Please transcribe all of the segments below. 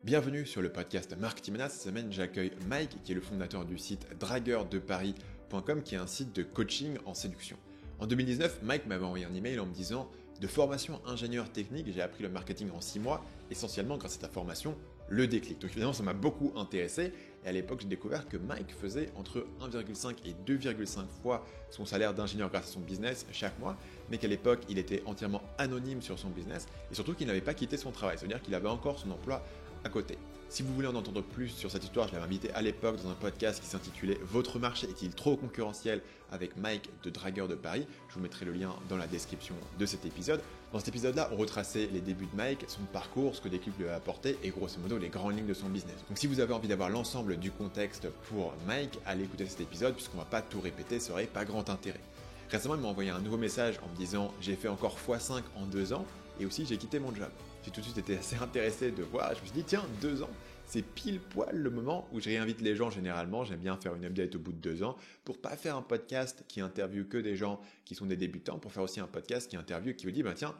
Bienvenue sur le podcast Marketing Menace. Cette semaine, j'accueille Mike, qui est le fondateur du site dragueurdeparis.com, qui est un site de coaching en séduction. En 2019, Mike m'avait envoyé un email en me disant « De formation ingénieur technique, j'ai appris le marketing en 6 mois, essentiellement grâce à ta formation, le déclic. » Donc évidemment, ça m'a beaucoup intéressé. Et à l'époque, j'ai découvert que Mike faisait entre 1,5 et 2,5 fois son salaire d'ingénieur grâce à son business chaque mois, mais qu'à l'époque, il était entièrement anonyme sur son business et surtout qu'il n'avait pas quitté son travail. C'est-à-dire qu'il avait encore son emploi à côté. Si vous voulez en entendre plus sur cette histoire, je l'avais invité à l'époque dans un podcast qui s'intitulait « Votre marché est-il trop concurrentiel ?» avec Mike de Dragueur de Paris. Je vous mettrai le lien dans la description de cet épisode. Dans cet épisode-là, on retraçait les débuts de Mike, son parcours, ce que Déclic lui a apporté et grosso modo les grandes lignes de son business. Donc si vous avez envie d'avoir l'ensemble du contexte pour Mike, allez écouter cet épisode puisqu'on va pas tout répéter, ça aurait pas grand intérêt. Récemment, il m'a envoyé un nouveau message en me disant « J'ai fait encore x5 en 2 ans et aussi j'ai quitté mon job ». J'ai tout de suite été assez intéressé de voir, je me suis dit tiens, 2 ans, c'est pile poil le moment où je réinvite les gens généralement, j'aime bien faire une update au bout de 2 ans, pour pas faire un podcast qui interviewe que des gens qui sont des débutants, pour faire aussi un podcast qui interviewe, qui vous dit tiens,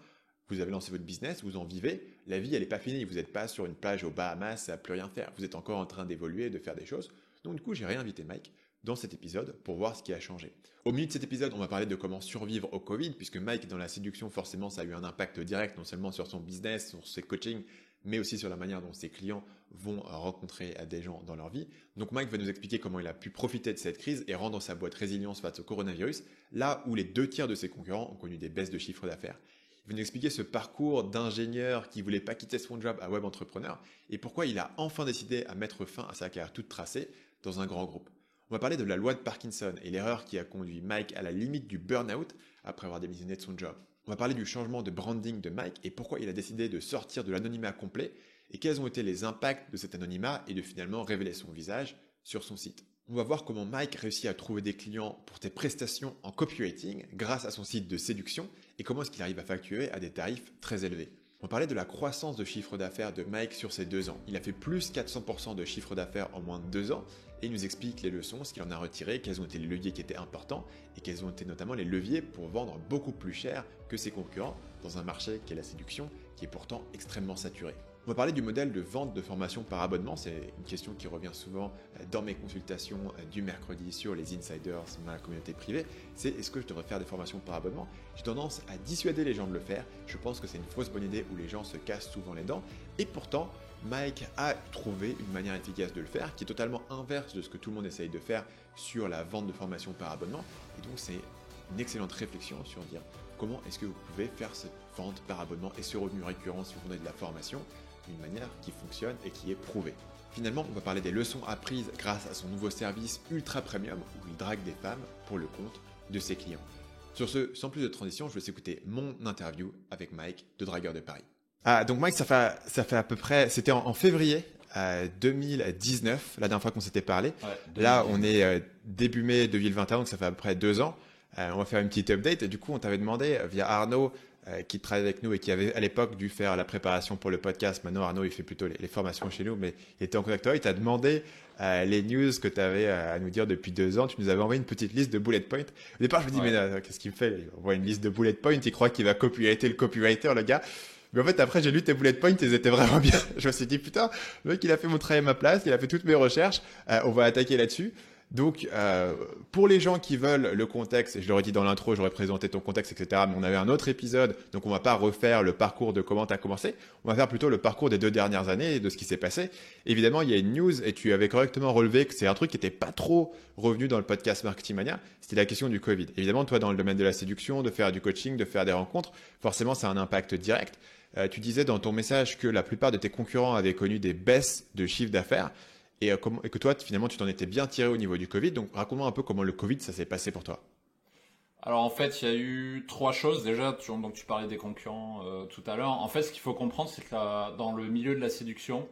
vous avez lancé votre business, vous en vivez, la vie elle n'est pas finie, vous n'êtes pas sur une plage aux Bahamas à plus rien faire, vous êtes encore en train d'évoluer, de faire des choses. Donc du coup j'ai réinvité Mike dans cet épisode pour voir ce qui a changé. Au milieu de cet épisode, on va parler de comment survivre au Covid, puisque Mike, dans la séduction, forcément, ça a eu un impact direct, non seulement sur son business, sur ses coachings, mais aussi sur la manière dont ses clients vont rencontrer des gens dans leur vie. Donc Mike va nous expliquer comment il a pu profiter de cette crise et rendre sa boîte résilience face au coronavirus, là où les 2/3 de ses concurrents ont connu des baisses de chiffre d'affaires. Il va nous expliquer ce parcours d'ingénieur qui voulait pas quitter son job à web entrepreneur et pourquoi il a enfin décidé à mettre fin à sa carrière toute tracée dans un grand groupe. On va parler de la loi de Parkinson et l'erreur qui a conduit Mike à la limite du burn-out après avoir démissionné de son job. On va parler du changement de branding de Mike et pourquoi il a décidé de sortir de l'anonymat complet et quels ont été les impacts de cet anonymat et de finalement révéler son visage sur son site. On va voir comment Mike réussit à trouver des clients pour tes prestations en copywriting grâce à son site de séduction et comment est-ce qu'il arrive à facturer à des tarifs très élevés. On va parler de la croissance de chiffre d'affaires de Mike sur ces 2 ans. Il a fait plus 400% de chiffre d'affaires en moins de 2 ans et il nous explique les leçons, ce qu'il en a retiré, quels ont été les leviers qui étaient importants et quels ont été notamment les leviers pour vendre beaucoup plus cher que ses concurrents dans un marché qui est la séduction, qui est pourtant extrêmement saturé. On va parler du modèle de vente de formation par abonnement. C'est une question qui revient souvent dans mes consultations du mercredi sur les insiders, ma communauté privée. C'est est-ce que je devrais faire des formations par abonnement? J'ai tendance à dissuader les gens de le faire. Je pense que c'est une fausse bonne idée où les gens se cassent souvent les dents. Et pourtant, Mike a trouvé une manière efficace de le faire qui est totalement inverse de ce que tout le monde essaye de faire sur la vente de formation par abonnement. Et donc, c'est une excellente réflexion sur dire comment est-ce que vous pouvez faire cette vente par abonnement et ce revenu récurrent si vous vendez de la formation d'une manière qui fonctionne et qui est prouvée. Finalement, on va parler des leçons apprises grâce à son nouveau service ultra premium où il drague des femmes pour le compte de ses clients. Sur ce, sans plus de transition, je vais écouter mon interview avec Mike de Dragueur de Paris. Donc Mike, ça fait à peu près, c'était en février 2019, la dernière fois qu'on s'était parlé. Ouais, là, on est début mai 2021, donc ça fait à peu près 2 ans. On va faire une petite update. Et du coup, on t'avait demandé via Arnaud, qui travaille avec nous et qui avait à l'époque dû faire la préparation pour le podcast. Maintenant, Arnaud, il fait plutôt les formations chez nous, mais il était en contact avec toi. Il t'a demandé les news que tu avais à nous dire depuis 2 ans. Tu nous avais envoyé une petite liste de bullet points. Au départ, je me dis, mais qu'est-ce qu'il me fait? Il envoie une liste de bullet points. Il croit qu'il va copywriter le copywriter, le gars. Mais en fait, après, j'ai lu tes bullet points, ils étaient vraiment bien. Je me suis dit, putain, le mec, il a fait mon travail à ma place, il a fait toutes mes recherches. On va attaquer là-dessus. Donc, pour les gens qui veulent le contexte, et je l'aurais dit dans l'intro, j'aurais présenté ton contexte, etc. Mais on avait un autre épisode, donc on va pas refaire le parcours de comment tu as commencé. On va faire plutôt le parcours des 2 dernières années et de ce qui s'est passé. Évidemment, il y a une news et tu avais correctement relevé que c'est un truc qui était pas trop revenu dans le podcast Marketing Mania. C'était la question du Covid. Évidemment, toi, dans le domaine de la séduction, de faire du coaching, de faire des rencontres, forcément, ça a un impact direct. Tu disais dans ton message que la plupart de tes concurrents avaient connu des baisses de chiffre d'affaires. Et que toi, finalement, tu t'en étais bien tiré au niveau du Covid. Donc, raconte-moi un peu comment le Covid, ça s'est passé pour toi. Alors, en fait, il y a eu 3 choses. Déjà, tu parlais des concurrents tout à l'heure. En fait, ce qu'il faut comprendre, c'est que dans le milieu de la séduction,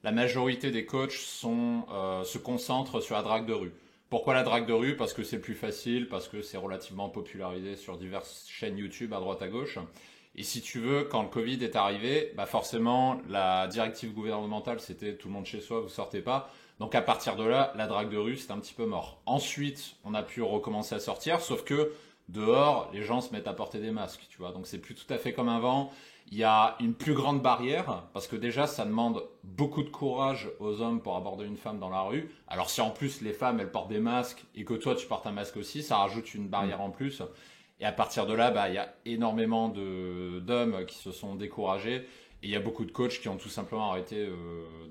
la majorité des coachs se concentrent sur la drague de rue. Pourquoi la drague de rue? Parce que c'est le plus facile, parce que c'est relativement popularisé sur diverses chaînes YouTube à droite à gauche. Et si tu veux, quand le Covid est arrivé, forcément, la directive gouvernementale, c'était tout le monde chez soi, vous sortez pas. Donc à partir de là, la drague de rue, c'était un petit peu mort. Ensuite, on a pu recommencer à sortir, sauf que dehors, les gens se mettent à porter des masques, tu vois. Donc c'est plus tout à fait comme avant. Il y a une plus grande barrière, parce que déjà, ça demande beaucoup de courage aux hommes pour aborder une femme dans la rue. Alors si en plus les femmes, elles portent des masques, et que toi, tu portes un masque aussi, ça rajoute une barrière en plus. Et à partir de là, il y a énormément d'hommes qui se sont découragés, et il y a beaucoup de coachs qui ont tout simplement arrêté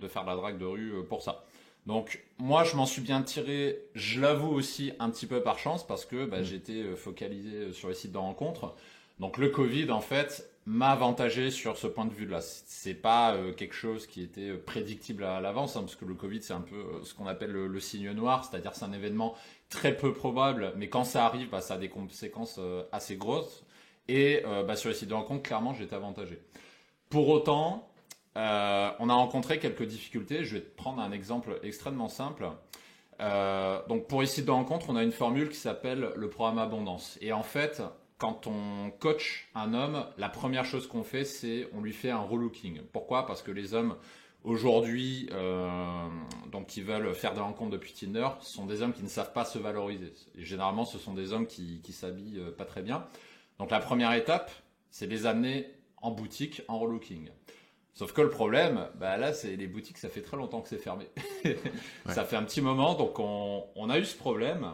de faire de la drague de rue pour ça. Donc moi, je m'en suis bien tiré, je l'avoue aussi, un petit peu par chance, parce que j'étais focalisé sur les sites de rencontres. Donc le Covid, en fait, m'a avantagé sur ce point de vue-là. C'est pas quelque chose qui était prédictible à l'avance, parce que le Covid, c'est un peu ce qu'on appelle le signe noir, c'est-à-dire c'est un événement très peu probable, mais quand ça arrive, ça a des conséquences assez grosses. Et sur les sites de rencontres, clairement, j'étais avantagé. Pour autant, on a rencontré quelques difficultés. Je vais te prendre un exemple extrêmement simple. Donc pour les sites de rencontres, on a une formule qui s'appelle le programme Abondance. Et en fait, quand on coach un homme, la première chose qu'on fait, c'est on lui fait un relooking. Pourquoi ? Parce que les hommes aujourd'hui, donc qui veulent faire des rencontres depuis Tinder, ce sont des hommes qui ne savent pas se valoriser. Et généralement, ce sont des hommes qui s'habillent pas très bien. Donc la première étape, c'est les amener en boutique, en relooking. Sauf que le problème, là, c'est les boutiques, ça fait très longtemps que c'est fermé. Ça fait un petit moment, donc on a eu ce problème.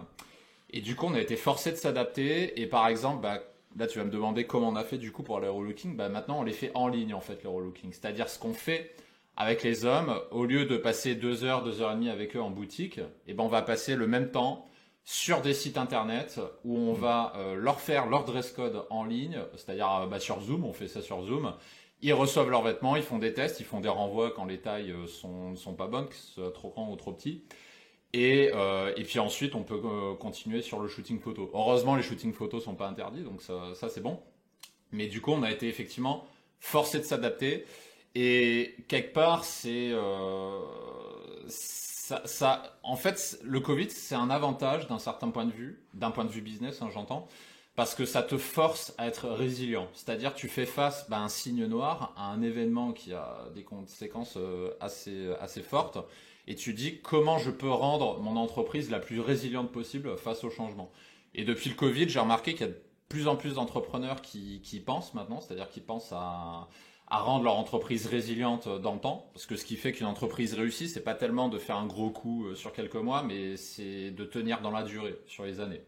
Et du coup, on a été forcé de s'adapter. Et par exemple, là, tu vas me demander comment on a fait du coup pour les relooking. Maintenant, on les fait en ligne, en fait, les relooking. C'est-à-dire ce qu'on fait avec les hommes, au lieu de passer 2 heures, 2 heures et demie avec eux en boutique, on va passer le même temps sur des sites internet où on va leur faire leur dress code en ligne, c'est-à-dire sur Zoom, on fait ça sur Zoom. Ils reçoivent leurs vêtements, ils font des tests, ils font des renvois quand les tailles sont pas bonnes, que ce soit trop grand ou trop petit. Et puis ensuite, on peut continuer sur le shooting photo. Heureusement, les shooting photos sont pas interdits, donc ça c'est bon. Mais du coup, on a été effectivement forcé de s'adapter. Et quelque part, en fait, le Covid, c'est un avantage d'un certain point de vue business, j'entends, parce que ça te force à être résilient. C'est-à-dire, tu fais face à un signe noir, à un événement qui a des conséquences assez fortes, et tu dis comment je peux rendre mon entreprise la plus résiliente possible face au changement. Et depuis le Covid, j'ai remarqué qu'il y a de plus en plus d'entrepreneurs qui pensent maintenant, c'est-à-dire qui pensent à rendre leur entreprise résiliente dans le temps. Parce que ce qui fait qu'une entreprise réussit, c'est pas tellement de faire un gros coup sur quelques mois, mais c'est de tenir dans la durée, sur les années.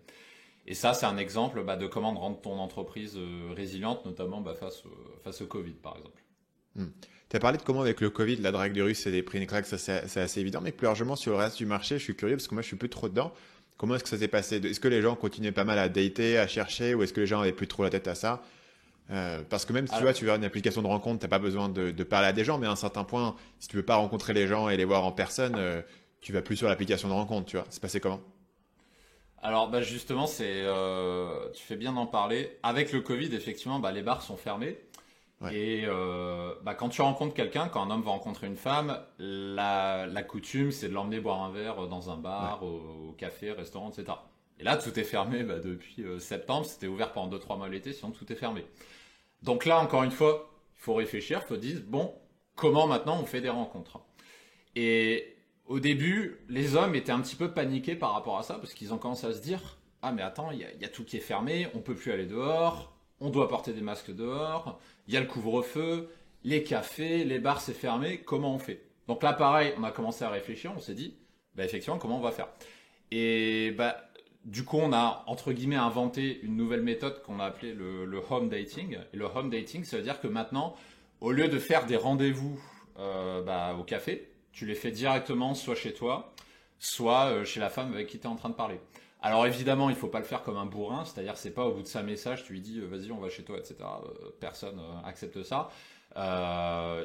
Et ça, c'est un exemple de comment rendre ton entreprise résiliente, notamment face au Covid, par exemple. Tu as parlé de comment avec le Covid, la drague de rue, c'est des prix une claque, ça c'est assez évident, mais plus largement sur le reste du marché, je suis curieux parce que moi je suis plus trop dedans. Comment est-ce que ça s'est passé? Est-ce que les gens continuaient pas mal à dater, à chercher, ou est-ce que les gens avaient plus trop la tête à ça? Parce que même si tu veux une application de rencontre, t'as pas besoin de parler à des gens, mais à un certain point, si tu veux pas rencontrer les gens et les voir en personne, tu vas plus sur l'application de rencontre, tu vois. C'est passé comment? Alors justement, tu fais bien d'en parler. Avec le Covid, effectivement, les bars sont fermés. Ouais. Et quand tu rencontres quelqu'un, quand un homme va rencontrer une femme, la coutume, c'est de l'emmener boire un verre dans un bar, au café, restaurant, etc. Et là, tout est fermé depuis septembre. C'était ouvert pendant 2-3 mois l'été, sinon tout est fermé. Donc là, encore une fois, il faut réfléchir, il faut dire, bon, comment maintenant on fait des rencontres? Et au début, les hommes étaient un petit peu paniqués par rapport à ça, parce qu'ils ont commencé à se dire, ah mais attends, il y a tout qui est fermé, on peut plus aller dehors, on doit porter des masques dehors, il y a le couvre-feu, les cafés, les bars c'est fermé, comment on fait? Donc là pareil, on a commencé à réfléchir, on s'est dit, effectivement, comment on va faire? Et du coup, on a entre guillemets inventé une nouvelle méthode qu'on a appelée le home dating. Et le home dating, ça veut dire que maintenant, au lieu de faire des rendez-vous au café, tu les fais directement soit chez toi, soit chez la femme avec qui tu es en train de parler. Alors évidemment, il faut pas le faire comme un bourrin, c'est-à-dire c'est pas au bout de 5 messages, tu lui dis vas-y on va chez toi, etc. Personne accepte ça.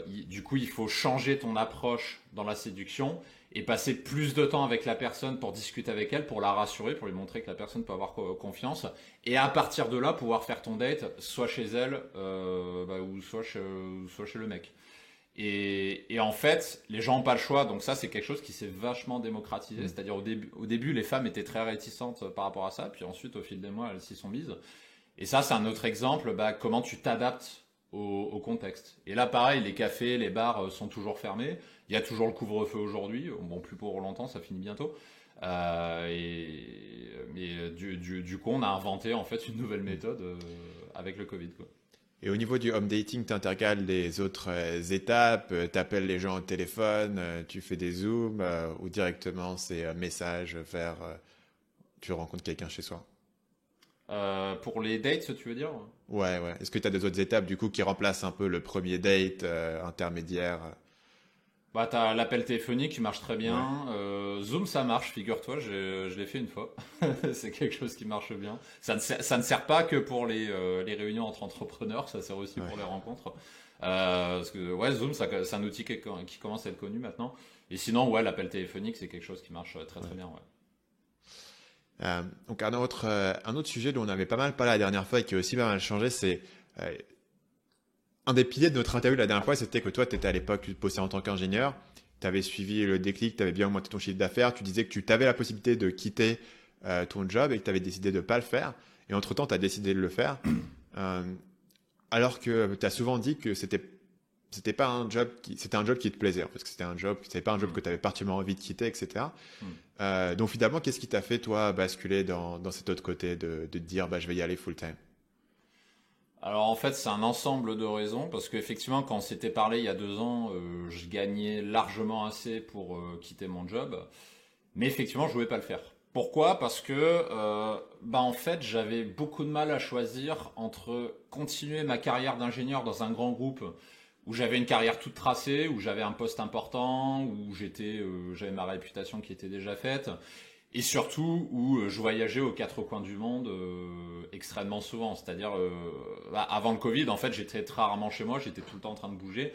Du coup, il faut changer ton approche dans la séduction et passer plus de temps avec la personne pour discuter avec elle, pour la rassurer, pour lui montrer que la personne peut avoir confiance. Et à partir de là, pouvoir faire ton date, soit chez elle, ou soit chez le mec. Et en fait, les gens n'ont pas le choix, donc ça c'est quelque chose qui s'est vachement démocratisé. C'est-à-dire au début, les femmes étaient très réticentes par rapport à ça, puis ensuite au fil des mois, elles s'y sont mises. Et ça, c'est un autre exemple, comment tu t'adaptes au contexte. Et là, pareil, les cafés, les bars sont toujours fermés. Il y a toujours le couvre-feu aujourd'hui. Bon, plus pour longtemps, ça finit bientôt. Mais du coup, on a inventé en fait une nouvelle méthode avec le Covid, quoi. Et au niveau du home dating, tu intercales les autres étapes, tu appelles les gens au téléphone, tu fais des zooms ou directement c'est message vers tu rencontres quelqu'un chez soi. Pour les dates, tu veux dire? Ouais, ouais. Est-ce que tu as des autres étapes du coup qui remplacent un peu le premier date intermédiaire? Bah, t'as l'appel téléphonique qui marche très Ouais, bien. Zoom, ça marche, figure-toi, je l'ai fait une fois. C'est quelque chose qui marche bien. Ça ne sert pas que pour les réunions entre entrepreneurs, ça sert aussi ouais. pour les rencontres. Parce que ouais, Zoom, c'est un outil qui commence à être connu maintenant. Et sinon, ouais, l'appel téléphonique, c'est quelque chose qui marche très Ouais. très bien. Ouais. Donc un autre sujet dont on avait pas mal parlé la dernière fois et qui a aussi pas mal changé, c'est euh, un des piliers de notre interview la dernière fois, c'était que toi, tu étais à l'époque, tu bossais en tant qu'ingénieur, tu avais suivi le déclic, tu avais bien augmenté ton chiffre d'affaires, tu disais que tu avais la possibilité de quitter ton job et que tu avais décidé de ne pas le faire. Et entre-temps, tu as décidé de le faire. Euh, alors que tu as souvent dit que c'était pas un job c'était un job qui te plaisait, parce que c'était pas un job Hmm. que tu avais particulièrement envie de quitter, etc. Hmm. Donc finalement, qu'est-ce qui t'a fait, toi, basculer dans cet autre côté de te dire, bah, je vais y aller full time? Alors en fait, c'est un ensemble de raisons, parce qu'effectivement, quand on s'était parlé il y a 2 ans, je gagnais largement assez pour quitter mon job. Mais effectivement, je voulais pas le faire. Pourquoi? Parce que bah en fait, j'avais beaucoup de mal à choisir entre continuer ma carrière d'ingénieur dans un grand groupe où j'avais une carrière toute tracée, où j'avais un poste important, où j'avais ma réputation qui était déjà faite, et surtout où je voyageais aux quatre coins du monde extrêmement souvent. C'est-à-dire, bah, avant le Covid, en fait, j'étais très rarement chez moi, j'étais tout le temps en train de bouger,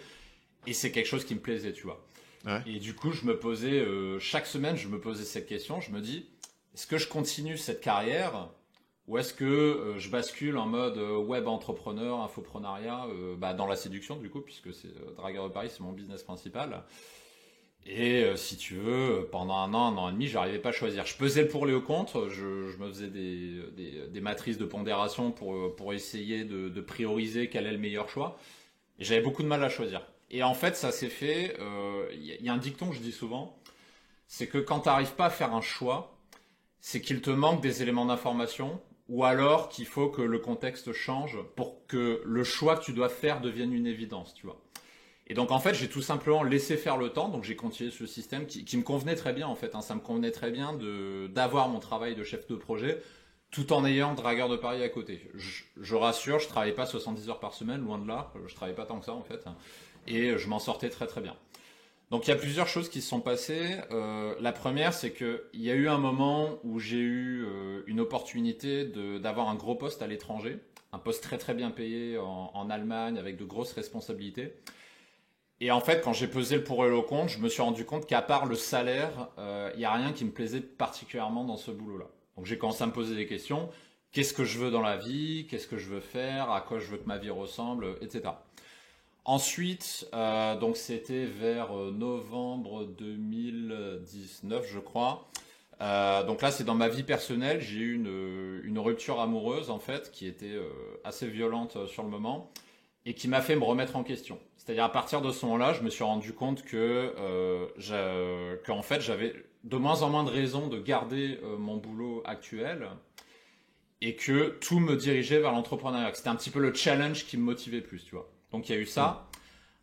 et c'est quelque chose qui me plaisait, tu vois. Ouais. Et du coup, je me posais, chaque semaine, je me posais cette question. Je me dis, est-ce que je continue cette carrière ou est-ce que je bascule en mode web entrepreneur, infoprenariat, bah, dans la séduction du coup, puisque c'est Dragueur de Paris, c'est mon business principal. Et si tu veux, pendant un an et demi, j'arrivais pas à choisir. Je pesais le pour et le contre. Je me faisais des matrices de pondération pour essayer de prioriser quel est le meilleur choix. Et j'avais beaucoup de mal à choisir. Et en fait, ça s'est fait. Il y a un dicton que je dis souvent, c'est que quand tu n'arrives pas à faire un choix, c'est qu'il te manque des éléments d'information, ou alors qu'il faut que le contexte change pour que le choix que tu dois faire devienne une évidence, tu vois. Et donc en fait, j'ai tout simplement laissé faire le temps, donc j'ai continué ce système qui me convenait très bien en fait. Hein. Ça me convenait très bien d'avoir mon travail de chef de projet tout en ayant Dragueur de Paris à côté. Je rassure, je travaillais pas 70 heures par semaine, loin de là. Je travaillais pas tant que ça en fait. Et je m'en sortais très très bien. Donc il y a plusieurs choses qui se sont passées. La première, c'est qu'il y a eu un moment où j'ai eu une opportunité d'avoir un gros poste à l'étranger, un poste très très bien payé en Allemagne avec de grosses responsabilités. Et en fait, quand j'ai pesé le pour et le contre, je me suis rendu compte qu'à part le salaire, il n'y a rien qui me plaisait particulièrement dans ce boulot-là. Donc j'ai commencé à me poser des questions. Qu'est-ce que je veux dans la vie? Qu'est-ce que je veux faire? À quoi je veux que ma vie ressemble? Etc. Ensuite, donc c'était vers novembre 2019, je crois. Donc là, c'est dans ma vie personnelle. J'ai eu une rupture amoureuse, en fait, qui était assez violente sur le moment et qui m'a fait me remettre en question. C'est-à-dire à partir de ce moment-là, je me suis rendu compte qu'en fait, j'avais de moins en moins de raisons de garder mon boulot actuel et que tout me dirigeait vers l'entrepreneuriat. C'était un petit peu le challenge qui me motivait plus, tu vois. Donc il y a eu Hmm. ça.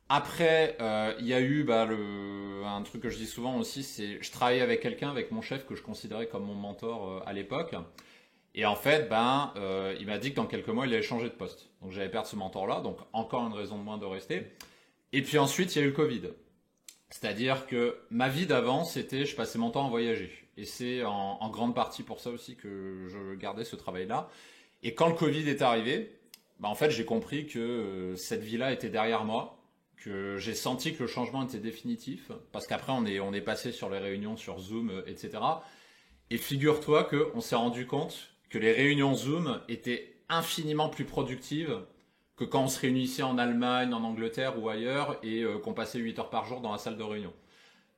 Après, il y a eu bah, un truc que je dis souvent aussi, c'est je travaillais avec quelqu'un, avec mon chef que je considérais comme mon mentor à l'époque. Et en fait, il m'a dit que dans quelques mois, il allait changer de poste. Donc j'allais perdre ce mentor-là, donc encore une raison de moins de rester. Et puis ensuite, il y a eu le Covid. C'est-à-dire que ma vie d'avant, c'était je passais mon temps à voyager. Et c'est en grande partie pour ça aussi que je gardais ce travail-là. Et quand le Covid est arrivé, bah en fait, j'ai compris que cette vie-là était derrière moi, que j'ai senti que le changement était définitif, parce qu'après, on est passé sur les réunions sur Zoom, etc. Et figure-toi qu'on s'est rendu compte que les réunions Zoom étaient infiniment plus productives que quand on se réunissait en Allemagne, en Angleterre ou ailleurs et qu'on passait 8 heures par jour dans la salle de réunion.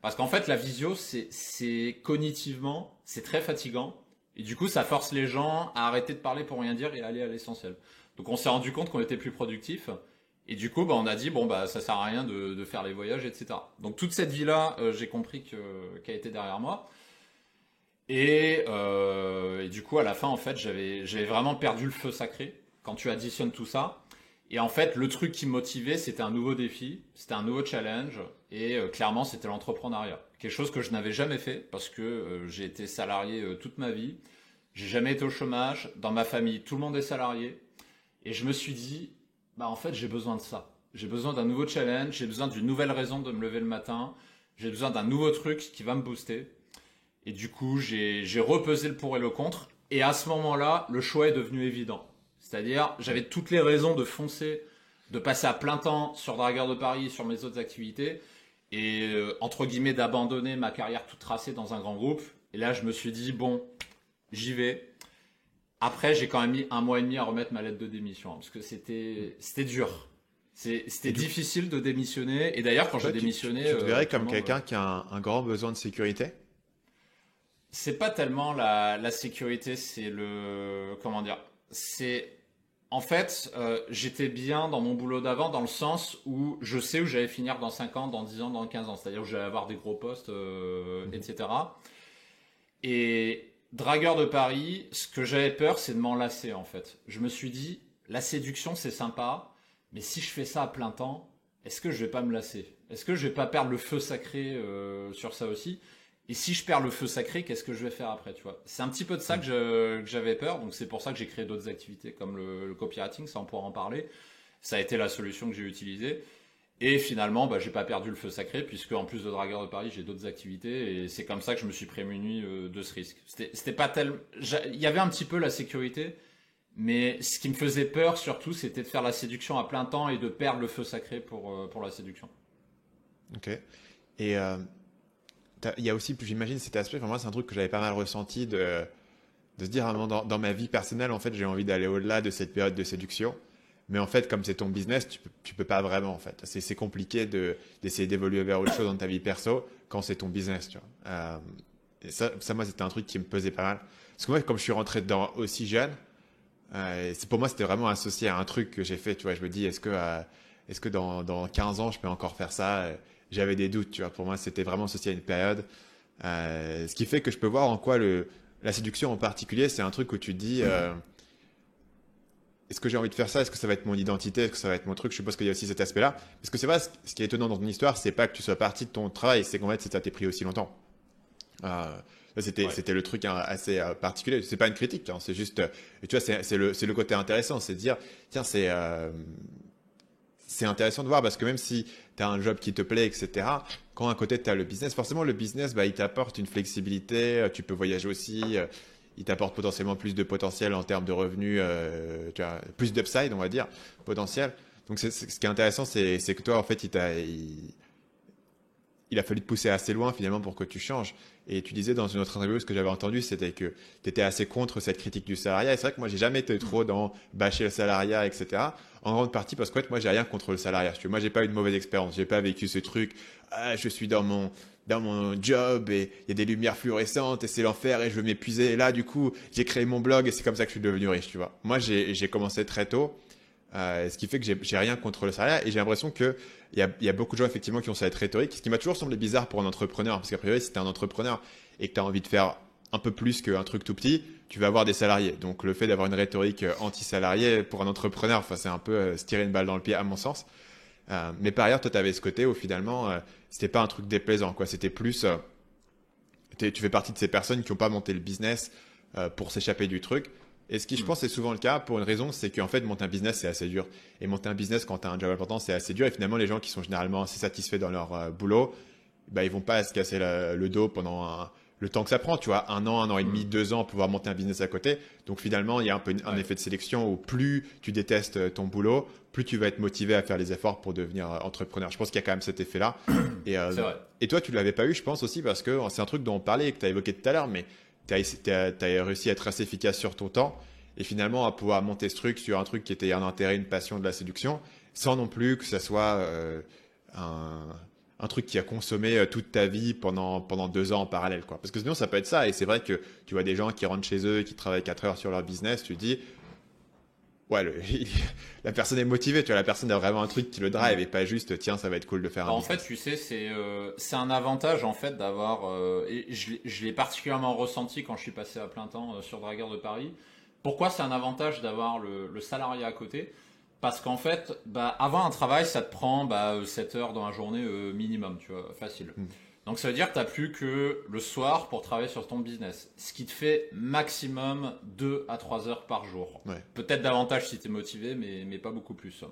Parce qu'en fait, la visio, c'est cognitivement, c'est très fatigant. Et du coup, ça force les gens à arrêter de parler pour rien dire et aller à l'essentiel. Donc on s'est rendu compte qu'on était plus productif. Et du coup, bah, on a dit, bon, bah, ça sert à rien de faire les voyages, etc. Donc toute cette vie-là, j'ai compris qu'elle était derrière moi. Et du coup, à la fin, en fait, j'avais vraiment perdu le feu sacré quand tu additionnes tout ça. Et en fait, le truc qui me motivait, c'était un nouveau défi, c'était un nouveau challenge, et clairement, c'était l'entrepreneuriat. Quelque chose que je n'avais jamais fait, parce que j'ai été salarié toute ma vie, j'ai jamais été au chômage, dans ma famille, tout le monde est salarié, et je me suis dit, bah en fait, j'ai besoin de ça. J'ai besoin d'un nouveau challenge, j'ai besoin d'une nouvelle raison de me lever le matin, j'ai besoin d'un nouveau truc qui va me booster. Et du coup, j'ai repesé le pour et le contre, et à ce moment-là, le choix est devenu évident. C'est-à-dire, j'avais toutes les raisons de foncer, de passer à plein temps sur Dragueur de Paris, sur mes autres activités, et entre guillemets d'abandonner ma carrière toute tracée dans un grand groupe. Et là, je me suis dit, bon, j'y vais. Après, j'ai quand même mis 1 mois et demi à remettre ma lettre de démission, parce que c'était dur. C'était difficile de démissionner. Et d'ailleurs, quand j'ai démissionné... Tu te verrais comme quelqu'un qui a un grand besoin de sécurité? C'est pas tellement la sécurité, c'est le... Comment dire? C'est... En fait, j'étais bien dans mon boulot d'avant, dans le sens où je sais où j'allais finir dans 5 ans, dans 10 ans, dans 15 ans. C'est-à-dire où j'allais avoir des gros postes, etc. Et Dragueur de Paris, ce que j'avais peur, c'est de m'en lasser, en fait. Je me suis dit, la séduction, c'est sympa, mais si je fais ça à plein temps, est-ce que je vais pas me lasser? Est-ce que je vais pas perdre le feu sacré sur ça aussi? Et si je perds le feu sacré, qu'est-ce que je vais faire après, tu vois? C'est un petit peu de ça que j'avais peur, donc c'est pour ça que j'ai créé d'autres activités comme le copywriting, ça on pourra en parler. Ça a été la solution que j'ai utilisée. Et finalement, bah, j'ai pas perdu le feu sacré, puisque en plus de Dragueur de Paris, j'ai d'autres activités, et c'est comme ça que je me suis prémuni de ce risque. C'était pas tel... Il y avait un petit peu la sécurité, mais ce qui me faisait peur surtout, c'était de faire la séduction à plein temps et de perdre le feu sacré pour la séduction. Ok. Et il y a aussi, j'imagine, cet aspect, enfin, moi c'est un truc que j'avais pas mal ressenti de se dire à un moment dans ma vie personnelle, en fait, j'ai envie d'aller au-delà de cette période de séduction. Mais en fait, comme c'est ton business, tu peux pas vraiment, en fait. C'est compliqué d'essayer d'évoluer vers autre chose dans ta vie perso quand c'est ton business, tu vois. Et ça, moi, c'était un truc qui me pesait pas mal. Parce que moi, comme je suis rentré dedans aussi jeune, pour moi, c'était vraiment associé à un truc que j'ai fait, tu vois. Je me dis, est-ce que dans 15 ans, je peux encore faire ça? J'avais des doutes, tu vois. Pour moi, c'était vraiment associé à une période. Ce qui fait que je peux voir en quoi la séduction en particulier, c'est un truc où tu te dis, est-ce que j'ai envie de faire ça? Est-ce que ça va être mon identité? Est-ce que ça va être mon truc? Je suppose qu'il y a aussi cet aspect-là. Parce que c'est vrai, ce qui est étonnant dans ton histoire, c'est pas que tu sois parti de ton travail, c'est qu'en fait, ça t'est pris aussi longtemps. C'était le truc assez particulier. C'est pas une critique, hein, c'est juste, tu vois, c'est le côté intéressant, c'est de dire, tiens, c'est intéressant de voir parce que même si tu as un job qui te plaît, etc., quand à côté tu as le business, forcément le business, bah, il t'apporte une flexibilité, tu peux voyager aussi, il t'apporte potentiellement plus de potentiel en termes de revenus, tu as plus d'upside, on va dire, potentiel. Donc ce qui est intéressant, c'est que toi, en fait, il a fallu te pousser assez loin finalement pour que tu changes. Et tu disais dans une autre interview, ce que j'avais entendu, c'était que tu étais assez contre cette critique du salariat. Et c'est vrai que moi, j'ai jamais été trop dans bâcher le salariat, etc. En grande partie parce que moi, j'ai rien contre le salariat. Moi, j'ai pas eu de mauvaise expérience. J'ai pas vécu ce truc. Ah, je suis dans mon job et il y a des lumières fluorescentes et c'est l'enfer et je veux m'épuiser. Et là, du coup, j'ai créé mon blog et c'est comme ça que je suis devenu riche, tu vois. Moi, j'ai commencé très tôt. Ce qui fait que j'ai rien contre le salariat et j'ai l'impression que il y a beaucoup de gens effectivement qui ont cette rhétorique, ce qui m'a toujours semblé bizarre pour un entrepreneur, parce qu'a priori si tu es un entrepreneur et que tu as envie de faire un peu plus qu'un truc tout petit, tu vas avoir des salariés. Donc le fait d'avoir une rhétorique anti-salarié pour un entrepreneur, enfin, c'est un peu se tirer une balle dans le pied à mon sens. Mais par ailleurs, toi tu avais ce côté où finalement c'était pas un truc déplaisant, quoi. C'était plus tu fais partie de ces personnes qui n'ont pas monté le business pour s'échapper du truc. Et ce qui, je pense, est souvent le cas pour une raison, c'est qu'en fait, monter un business, c'est assez dur. Et monter un business quand tu as un job important, c'est assez dur. Et finalement, les gens qui sont généralement assez satisfaits dans leur boulot, bah, ils vont pas se casser le dos pendant le temps que ça prend. Tu vois, 1 an et demi, 2 ans, pour pouvoir monter un business à côté. Donc finalement, il y a un peu un effet de sélection où plus tu détestes ton boulot, plus tu vas être motivé à faire les efforts pour devenir entrepreneur. Je pense qu'il y a quand même cet effet-là. C'est vrai. Et toi, tu ne l'avais pas eu, je pense aussi, parce que c'est un truc dont on parlait et que tu as évoqué tout à l'heure, mais tu as réussi à être assez efficace sur ton temps et finalement à pouvoir monter ce truc sur un truc qui était un intérêt, une passion de la séduction, sans non plus que ça soit un truc qui a consommé toute ta vie pendant 2 ans en parallèle, quoi. Parce que sinon, ça peut être ça. Et c'est vrai que tu vois des gens qui rentrent chez eux et qui travaillent 4 heures sur leur business, tu te dis, ouais, la personne est motivée, tu vois, la personne a vraiment un truc qui le drive et pas juste, tiens, ça va être cool de faire un En business. fait, tu sais, c'est un avantage en fait d'avoir, et je l'ai particulièrement ressenti quand je suis passé à plein temps sur Dragueur de Paris. Pourquoi c'est un avantage d'avoir le salariat à côté? Parce qu'en fait, avant un travail, ça te prend 7 heures dans la journée minimum, tu vois, facile. Donc ça veut dire que tu n'as plus que le soir pour travailler sur ton business. Ce qui te fait maximum 2 à 3 heures par jour. Ouais. Peut-être davantage si tu es motivé, mais pas beaucoup plus.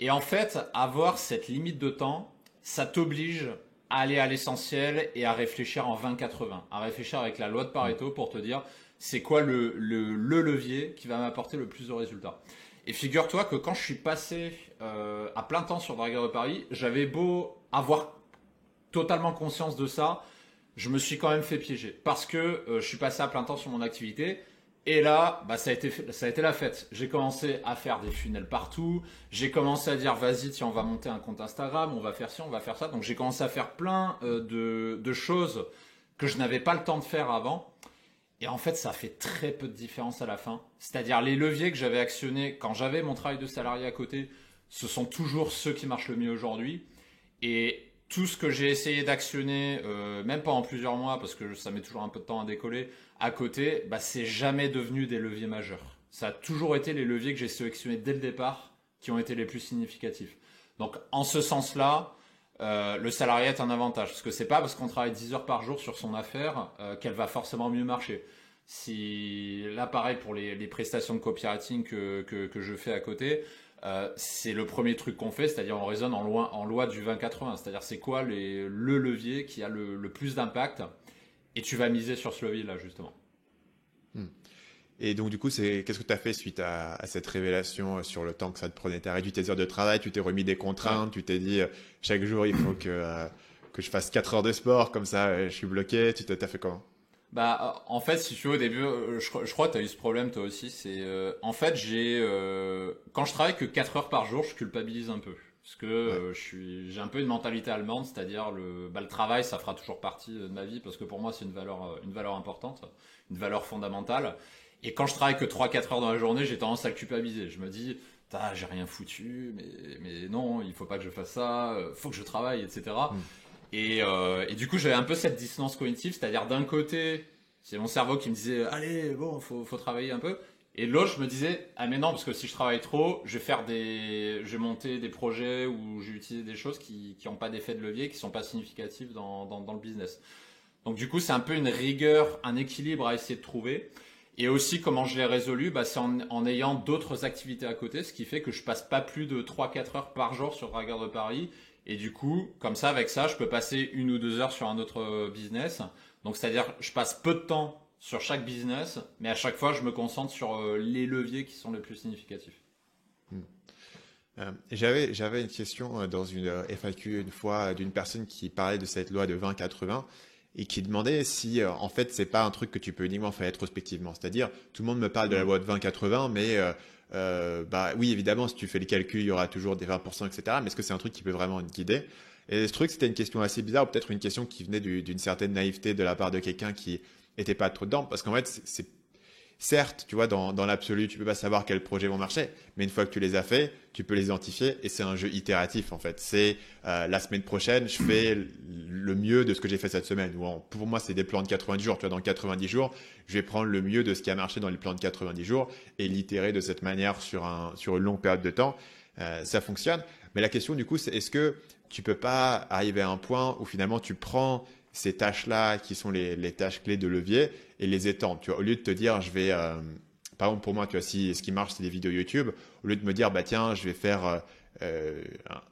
Et en fait, avoir cette limite de temps, ça t'oblige à aller à l'essentiel et à réfléchir en 20-80. À réfléchir avec la loi de Pareto pour te dire c'est quoi le levier qui va m'apporter le plus de résultats. Et figure-toi que quand je suis passé à plein temps sur Dragueur de Paris, j'avais beau avoir totalement conscience de ça, je me suis quand même fait piéger. Parce que je suis passé à plein temps sur mon activité. Et là, ça a été la fête. J'ai commencé à faire des funnels partout. J'ai commencé à dire, vas-y, tiens, on va monter un compte Instagram, on va faire ci, on va faire ça. Donc j'ai commencé à faire plein de choses que je n'avais pas le temps de faire avant. Et en fait, ça fait très peu de différence à la fin. C'est-à-dire les leviers que j'avais actionnés quand j'avais mon travail de salarié à côté, ce sont toujours ceux qui marchent le mieux aujourd'hui. Et tout ce que j'ai essayé d'actionner, même pendant plusieurs mois, parce que ça met toujours un peu de temps à décoller, à côté, c'est jamais devenu des leviers majeurs. Ça a toujours été les leviers que j'ai sélectionnés dès le départ qui ont été les plus significatifs. Donc, en ce sens-là, le salariat est un avantage. Parce que c'est pas parce qu'on travaille 10 heures par jour sur son affaire qu'elle va forcément mieux marcher. Si là, pareil pour les prestations de copywriting que je fais à côté, c'est le premier truc qu'on fait, c'est-à-dire on raisonne en loi du 20-80. C'est-à-dire c'est quoi le levier qui a le plus d'impact et tu vas miser sur ce levier-là, justement. Et donc, du coup, qu'est-ce que tu as fait suite à cette révélation sur le temps que ça te prenait? Tu as réduit tes heures de travail, tu t'es remis des contraintes, tu t'es dit chaque jour, il faut que je fasse 4 heures de sport, comme ça, je suis bloqué. Tu t'as fait comment? En fait, si tu veux, au début, je crois que tu as eu ce problème toi aussi. En fait, quand je travaille que 4 heures par jour, je culpabilise un peu. Parce que j'ai un peu une mentalité allemande, c'est-à-dire le travail, ça fera toujours partie de ma vie, parce que pour moi, c'est une valeur importante, une valeur fondamentale. Et quand je travaille que 3-4 heures dans la journée, j'ai tendance à le culpabiliser. Je me dis, j'ai rien foutu, mais non, il faut pas que je fasse ça, faut que je travaille, etc. Et du coup, j'avais un peu cette dissonance cognitive, c'est-à-dire d'un côté, c'est mon cerveau qui me disait, allez, bon, faut travailler un peu. Et de l'autre, je me disais, ah mais non, parce que si je travaille trop, je vais monter des projets où j'ai utilisé des choses qui n'ont pas d'effet de levier, qui sont pas significatives dans le business. Donc du coup, c'est un peu une rigueur, un équilibre à essayer de trouver. Et aussi, comment je l'ai résolu, c'est en ayant d'autres activités à côté, ce qui fait que je passe pas plus de 3-4 heures par jour sur Dragueur de Paris. Et du coup, comme ça, avec ça, je peux passer 1 ou 2 heures sur un autre business. Donc, c'est-à-dire, je passe peu de temps sur chaque business, mais à chaque fois, je me concentre sur les leviers qui sont les plus significatifs. J'avais une question dans une FAQ une fois d'une personne qui parlait de cette loi de 20-80 et qui demandait si en fait c'est pas un truc que tu peux uniquement faire rétrospectivement. C'est-à-dire tout le monde me parle de la loi de 20-80, mais oui évidemment si tu fais les calculs il y aura toujours des 20%, etc. Mais est-ce que c'est un truc qui peut vraiment te guider? Et ce truc c'était une question assez bizarre, ou peut-être une question qui venait d'une certaine naïveté de la part de quelqu'un qui était pas trop dedans, parce qu'en fait c'est certes, tu vois, dans l'absolu, tu peux pas savoir quels projets vont marcher, mais une fois que tu les as faits, tu peux les identifier et c'est un jeu itératif en fait. C'est la semaine prochaine, je fais le mieux de ce que j'ai fait cette semaine. Ou pour moi, c'est des plans de 90 jours. Tu vois, dans 90 jours, je vais prendre le mieux de ce qui a marché dans les plans de 90 jours et l'itérer de cette manière sur une longue période de temps. Ça fonctionne. Mais la question du coup, c'est est-ce que tu peux pas arriver à un point où finalement tu prends ces tâches-là qui sont les tâches clés de levier et les étendre. Tu vois, au lieu de te dire, je vais, par exemple pour moi, tu vois, si ce qui marche c'est des vidéos YouTube, au lieu de me dire, tiens, je vais faire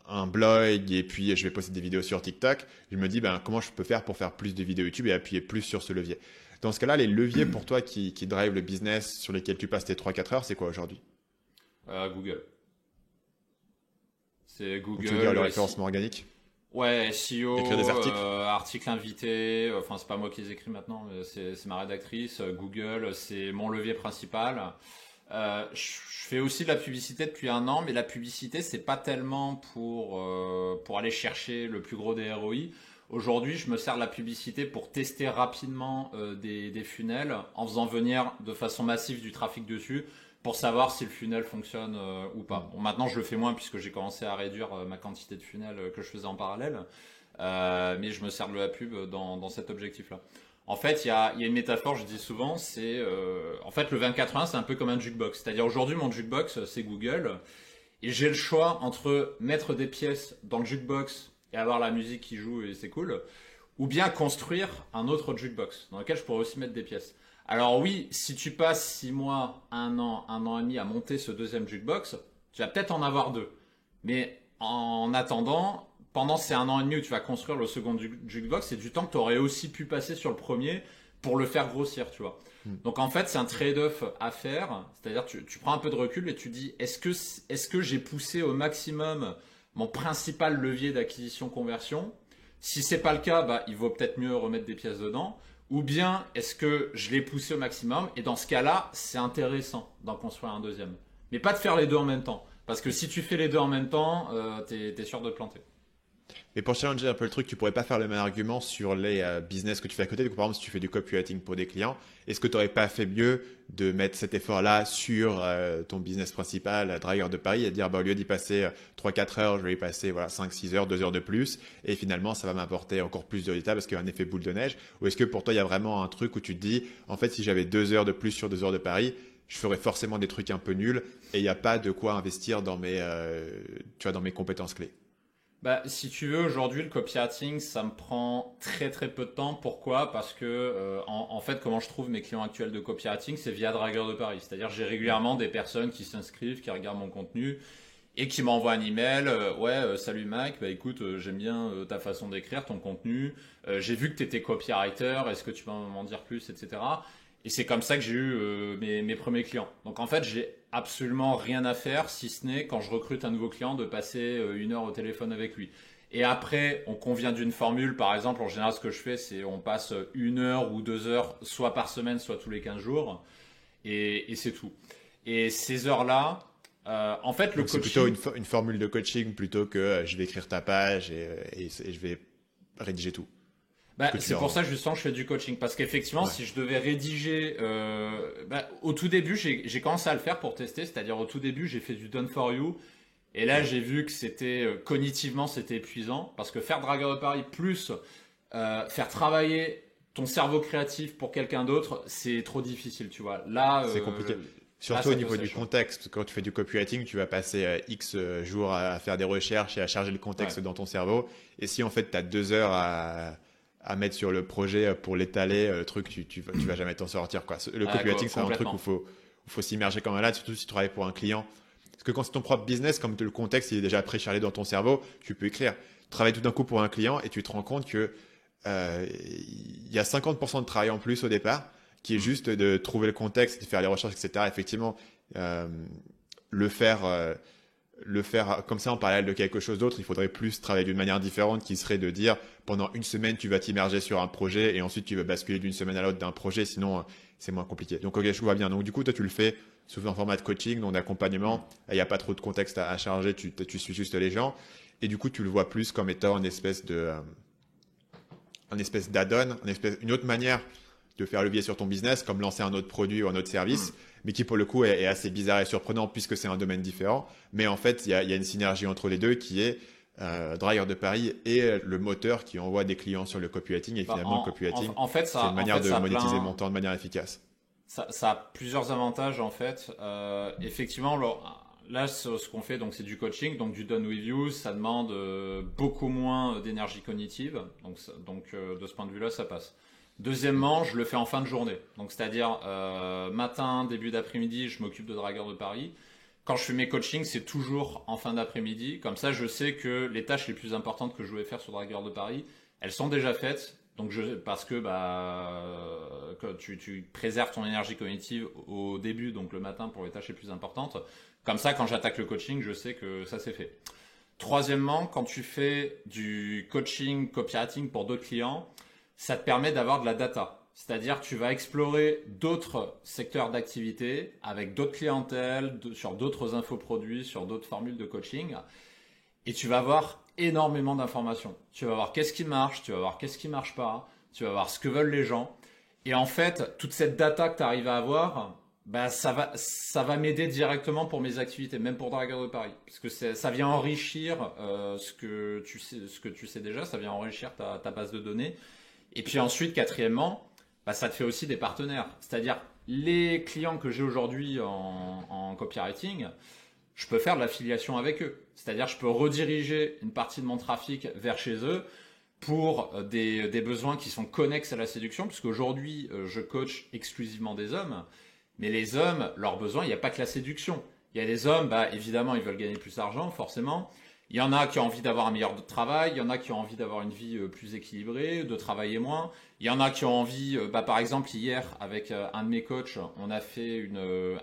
un blog et puis je vais poster des vidéos sur TikTok, je me dis, comment je peux faire pour faire plus de vidéos YouTube et appuyer plus sur ce levier. Dans ce cas-là, les leviers pour toi qui drive le business sur lesquels tu passes tes 3-4 heures, c'est quoi aujourd'hui? Google. C'est Google. Donc, tu veux dire le référencement organique? Ouais, SEO, écrire des articles. Articles invités, enfin c'est pas moi qui les écris maintenant, mais c'est ma rédactrice. Google, c'est mon levier principal. Je fais aussi de la publicité depuis 1 an, mais la publicité c'est pas tellement pour aller chercher le plus gros des ROI. Aujourd'hui, je me sers de la publicité pour tester rapidement des funnels en faisant venir de façon massive du trafic dessus, pour savoir si le funnel fonctionne ou pas. Bon, maintenant, je le fais moins puisque j'ai commencé à réduire ma quantité de funnels que je faisais en parallèle. Mais je me sers de la pub dans cet objectif-là. En fait, il y a une métaphore, je dis souvent, c'est en fait le 20-80, c'est un peu comme un jukebox. C'est-à-dire aujourd'hui, mon jukebox, c'est Google. Et j'ai le choix entre mettre des pièces dans le jukebox et avoir la musique qui joue et c'est cool, ou bien construire un autre jukebox dans lequel je pourrais aussi mettre des pièces. Alors oui, si tu passes 6 mois, un an et demi à monter ce deuxième jukebox, tu vas peut-être en avoir deux. Mais en attendant, pendant ces un an et demi où tu vas construire le second jukebox, c'est du temps que tu aurais aussi pu passer sur le premier pour le faire grossir, tu vois. Donc en fait, c'est un trade-off à faire, c'est-à-dire tu prends un peu de recul et tu dis est-ce que j'ai poussé au maximum mon principal levier d'acquisition conversion? Si c'est pas le cas, bah, il vaut peut-être mieux remettre des pièces dedans. Ou bien est-ce que je l'ai poussé au maximum? Et dans ce cas-là, c'est intéressant d'en construire un deuxième. Mais pas de faire les deux en même temps. Parce que si tu fais les deux en même temps, t'es sûr de te planter. Mais pour challenger un peu le truc, tu pourrais pas faire le même argument sur les business que tu fais à côté. Donc, par exemple, si tu fais du copywriting pour des clients, est-ce que tu n'aurais pas fait mieux de mettre cet effort-là sur ton business principal, Dragueur de Paris, et de dire, bah, au lieu d'y passer 3-4 heures, je vais y passer voilà, 5-6 heures, 2 heures de plus, et finalement, ça va m'apporter encore plus de résultats parce qu'il y a un effet boule de neige? Ou est-ce que pour toi, il y a vraiment un truc où tu te dis, en fait, si j'avais 2 heures de plus sur 2 heures de Paris, je ferais forcément des trucs un peu nuls et il n'y a pas de quoi investir dans tu vois, dans mes compétences clés? Bah, si tu veux, aujourd'hui, le copywriting, ça me prend très très peu de temps. Pourquoi? Parce que, en fait, comment je trouve mes clients actuels de copywriting, c'est via Dragueur de Paris. C'est-à-dire, j'ai régulièrement des personnes qui s'inscrivent, qui regardent mon contenu et qui m'envoient un email. Salut Mike, bah écoute, j'aime bien ta façon d'écrire, ton contenu. J'ai vu que tu étais copywriter, est-ce que tu peux m'en dire plus, etc. Et c'est comme ça que j'ai eu mes premiers clients. Donc en fait, j'ai absolument rien à faire, si ce n'est quand je recrute un nouveau client de passer 1 heure au téléphone avec lui. Et après, on convient d'une formule. Par exemple, en général, ce que je fais, c'est on passe 1 heure ou 2 heures, soit par semaine, soit tous les 15 jours. Et c'est tout. Et ces heures-là, en fait, le Donc, c'est coaching... plutôt une formule de coaching plutôt que je vais écrire ta page et je vais rédiger tout. Bah, c'est pour ça justement je fais du coaching parce qu'effectivement Ouais. si je devais rédiger au tout début j'ai commencé à le faire pour tester, c'est-à-dire au tout début j'ai fait du done for you et là j'ai vu que c'était cognitivement c'était épuisant parce que faire Dragueur de Paris plus faire travailler ton cerveau créatif pour quelqu'un d'autre c'est trop difficile, tu vois. Là C'est compliqué. là Surtout au ça niveau devient du chaud. contexte. Quand tu fais du copywriting, tu vas passer X jours à faire des recherches et à charger le contexte Ouais, dans ton cerveau. Et si en fait tu as 2 heures à mettre sur le projet pour l'étaler, le truc, tu vas jamais t'en sortir, quoi. Le copywriting, c'est un truc où faut s'immerger comme un malade, surtout si tu travailles pour un client. Parce que quand c'est ton propre business, comme le contexte il est déjà préchargé dans ton cerveau, tu peux écrire. Tu travailles tout d'un coup pour un client et tu te rends compte que il y a 50% de travail en plus au départ, qui est juste de trouver le contexte, de faire les recherches, etc. Effectivement, euh, le faire, euh, le faire comme ça en parallèle de quelque chose d'autre, il faudrait plus travailler d'une manière différente, qui serait de dire pendant une semaine tu vas t'immerger sur un projet et ensuite tu vas basculer d'une semaine à l'autre d'un projet, sinon c'est moins compliqué. Donc ok, je vois bien. Donc du coup, toi tu le fais sous un format de coaching, donc d'accompagnement, il n'y a pas trop de contexte à charger, tu suis juste les gens, et du coup tu le vois plus comme étant une espèce d'add-on, une autre manière de faire levier sur ton business, comme lancer un autre produit ou un autre service, mais qui pour le coup est assez bizarre et surprenant puisque c'est un domaine différent. Mais en fait, il y a une synergie entre les deux qui est Dragueur de Paris et le moteur qui envoie des clients sur le copywriting. Et Bah, finalement, le copywriting, en fait c'est une ça manière de a monétiser plein mon temps de manière efficace. ça a plusieurs avantages en fait. Effectivement, là, ce qu'on fait, donc c'est du coaching, donc du done with you, ça demande beaucoup moins d'énergie cognitive, donc de ce point de vue-là, ça passe. Deuxièmement, je le fais en fin de journée, donc c'est-à-dire matin, début d'après-midi, je m'occupe de Dragueur de Paris. Quand je fais mes coachings, c'est toujours en fin d'après-midi. Comme ça, je sais que les tâches les plus importantes que je vais faire sur Dragueur de Paris, elles sont déjà faites. Donc parce que que tu préserves ton énergie cognitive au début, donc le matin pour les tâches les plus importantes. Comme ça, quand j'attaque le coaching, je sais que ça c'est fait. Troisièmement, quand tu fais du coaching, copywriting pour d'autres clients, ça te permet d'avoir de la data. C'est-à-dire que tu vas explorer d'autres secteurs d'activité avec d'autres clientèles, sur d'autres infoproduits, sur d'autres formules de coaching. Et tu vas avoir énormément d'informations. Tu vas voir qu'est-ce qui marche, tu vas voir qu'est-ce qui marche pas, tu vas voir ce que veulent les gens. Et en fait, toute cette data que tu arrives à avoir, bah, ça va m'aider directement pour mes activités, même pour Dragueur de Paris. Parce que ça vient enrichir ce que tu sais déjà, ça vient enrichir ta base de données. Et puis ensuite, quatrièmement, bah, ça te fait aussi des partenaires. C'est-à-dire les clients que j'ai aujourd'hui en copywriting, je peux faire de l'affiliation avec eux. C'est-à-dire, je peux rediriger une partie de mon trafic vers chez eux pour des besoins qui sont connexes à la séduction, puisqu'aujourd'hui, je coach exclusivement des hommes. Mais les hommes, leurs besoins, il n'y a pas que la séduction. Il y a des hommes, évidemment, ils veulent gagner plus d'argent, forcément. Il y en a qui ont envie d'avoir un meilleur travail, il y en a qui ont envie d'avoir une vie plus équilibrée, de travailler moins. Il y en a qui ont envie, par exemple hier avec un de mes coachs, on a fait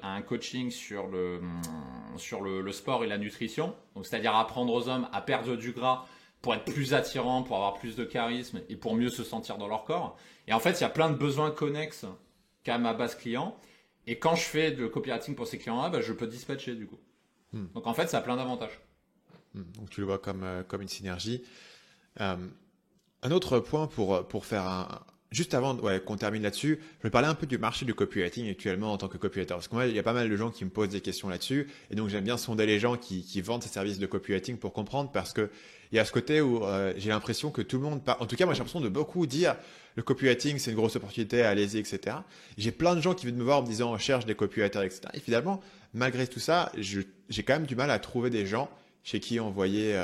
un coaching sur le sport et la nutrition. Donc c'est-à-dire apprendre aux hommes à perdre du gras pour être plus attirants, pour avoir plus de charisme et pour mieux se sentir dans leur corps. Et en fait, il y a plein de besoins connexes qu'a ma base client. Et quand je fais de copywriting pour ces clients-là, je peux dispatcher du coup. Donc en fait, ça a plein d'avantages. Donc tu le vois comme une synergie. Un autre point pour faire juste avant qu'on termine là-dessus, je vais parler un peu du marché du copywriting actuellement en tant que copywriter. Parce que moi, il y a pas mal de gens qui me posent des questions là-dessus. Et donc, j'aime bien sonder les gens qui vendent ces services de copywriting pour comprendre, parce que il y a ce côté où j'ai l'impression que tout le monde en tout cas, moi, j'ai l'impression de beaucoup dire le copywriting, c'est une grosse opportunité, allez-y, etc. J'ai plein de gens qui viennent me voir en me disant on cherche des copywriters, etc. Et finalement, malgré tout ça, j'ai quand même du mal à trouver des gens chez qui envoyer,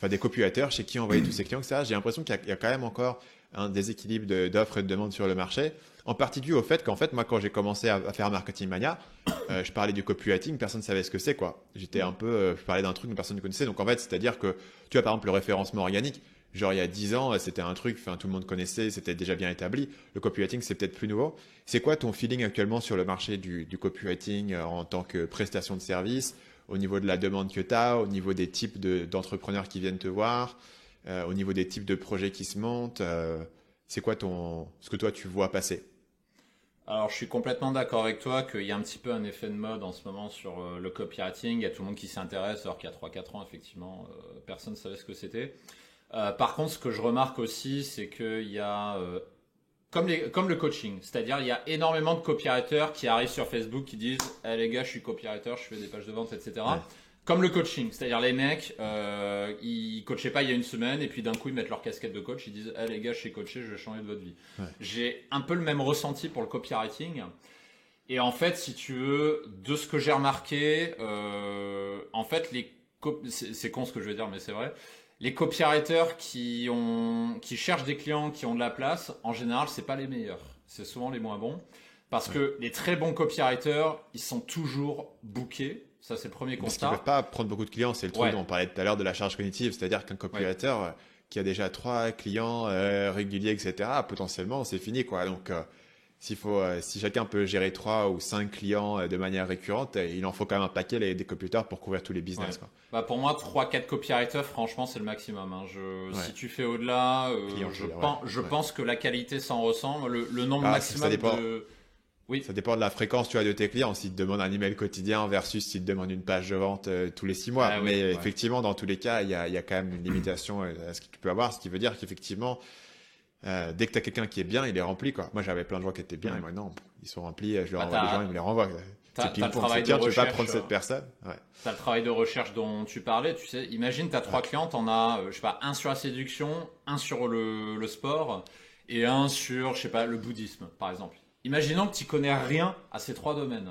des copywriters chez qui envoyer tous ces clients, etc. J'ai l'impression qu'il y a quand même encore un déséquilibre d'offres et de demandes sur le marché, en partie dû au fait qu'en fait, moi, quand j'ai commencé à faire Marketing Mania, je parlais du copywriting, personne ne savait ce que c'est, quoi. J'étais je parlais d'un truc que personne ne connaissait. Donc, en fait, c'est-à-dire que, tu vois, par exemple, le référencement organique, genre, il y a 10 ans, c'était un truc, tout le monde connaissait, c'était déjà bien établi. Le copywriting, c'est peut-être plus nouveau. C'est quoi ton feeling actuellement sur le marché du copywriting en tant que prestation de service, au niveau de la demande que tu as, au niveau des types d'entrepreneurs qui viennent te voir, au niveau des types de projets qui se montent, c'est quoi ce que toi tu vois passer? Alors, je suis complètement d'accord avec toi qu'il y a un petit peu un effet de mode en ce moment sur le copywriting. Il y a tout le monde qui s'intéresse, alors qu'il y a 3-4 ans, effectivement, personne ne savait ce que c'était. Par contre, ce que je remarque aussi, c'est qu'il y a, comme le coaching, c'est-à-dire il y a énormément de copywriters qui arrivent sur Facebook qui disent « Eh les gars, je suis copywriter, je fais des pages de vente, etc. Ouais. » Comme le coaching, c'est-à-dire les mecs, ils coachaient pas il y a une semaine et puis d'un coup ils mettent leur casquette de coach, ils disent « Eh les gars, je suis coaché, je vais changer de votre vie. Ouais. » J'ai un peu le même ressenti pour le copywriting. Et en fait, si tu veux, de ce que j'ai remarqué, en fait, c'est con ce que je vais dire, mais c'est vrai. Les copywriters qui cherchent des clients qui ont de la place, en général, c'est pas les meilleurs. C'est souvent les moins bons. Parce que les très bons copywriters, ils sont toujours bookés. Ça, c'est le premier constat. Parce qu'ils ne peuvent pas prendre beaucoup de clients. C'est le truc dont on parlait tout à l'heure de la charge cognitive. C'est-à-dire qu'un copywriter qui a déjà 3 clients réguliers, etc., potentiellement, c'est fini, quoi. Donc, si chacun peut gérer 3 ou 5 clients de manière récurrente, il en faut quand même un paquet des copywriters pour couvrir tous les business. Ouais. Quoi. Pour moi, 3-4 copywriters, franchement, c'est le maximum. Hein. Si tu fais au-delà, je pense que la qualité s'en ressent. Le nombre maximum de... Oui. Ça dépend de la fréquence de tes clients. S'ils te demandent un email quotidien versus s'ils te demandent une page de vente tous les 6 mois. Mais effectivement, dans tous les cas, il y a quand même une limitation à ce que tu peux avoir. Ce qui veut dire qu'effectivement, dès que tu as quelqu'un qui est bien, il est rempli, quoi. Moi, j'avais plein de gens qui étaient bien et maintenant, ils sont remplis. Je leur envoie des gens, ils me les renvoient. T'as le travail de recherche. Tu peux pas prendre cette personne. T'as le travail de recherche dont tu parlais. Tu sais, imagine, t'as 3 clients, t'en as, un sur la séduction, un sur le sport et un sur, le bouddhisme, par exemple. Imaginons que tu connais rien à ces 3 domaines.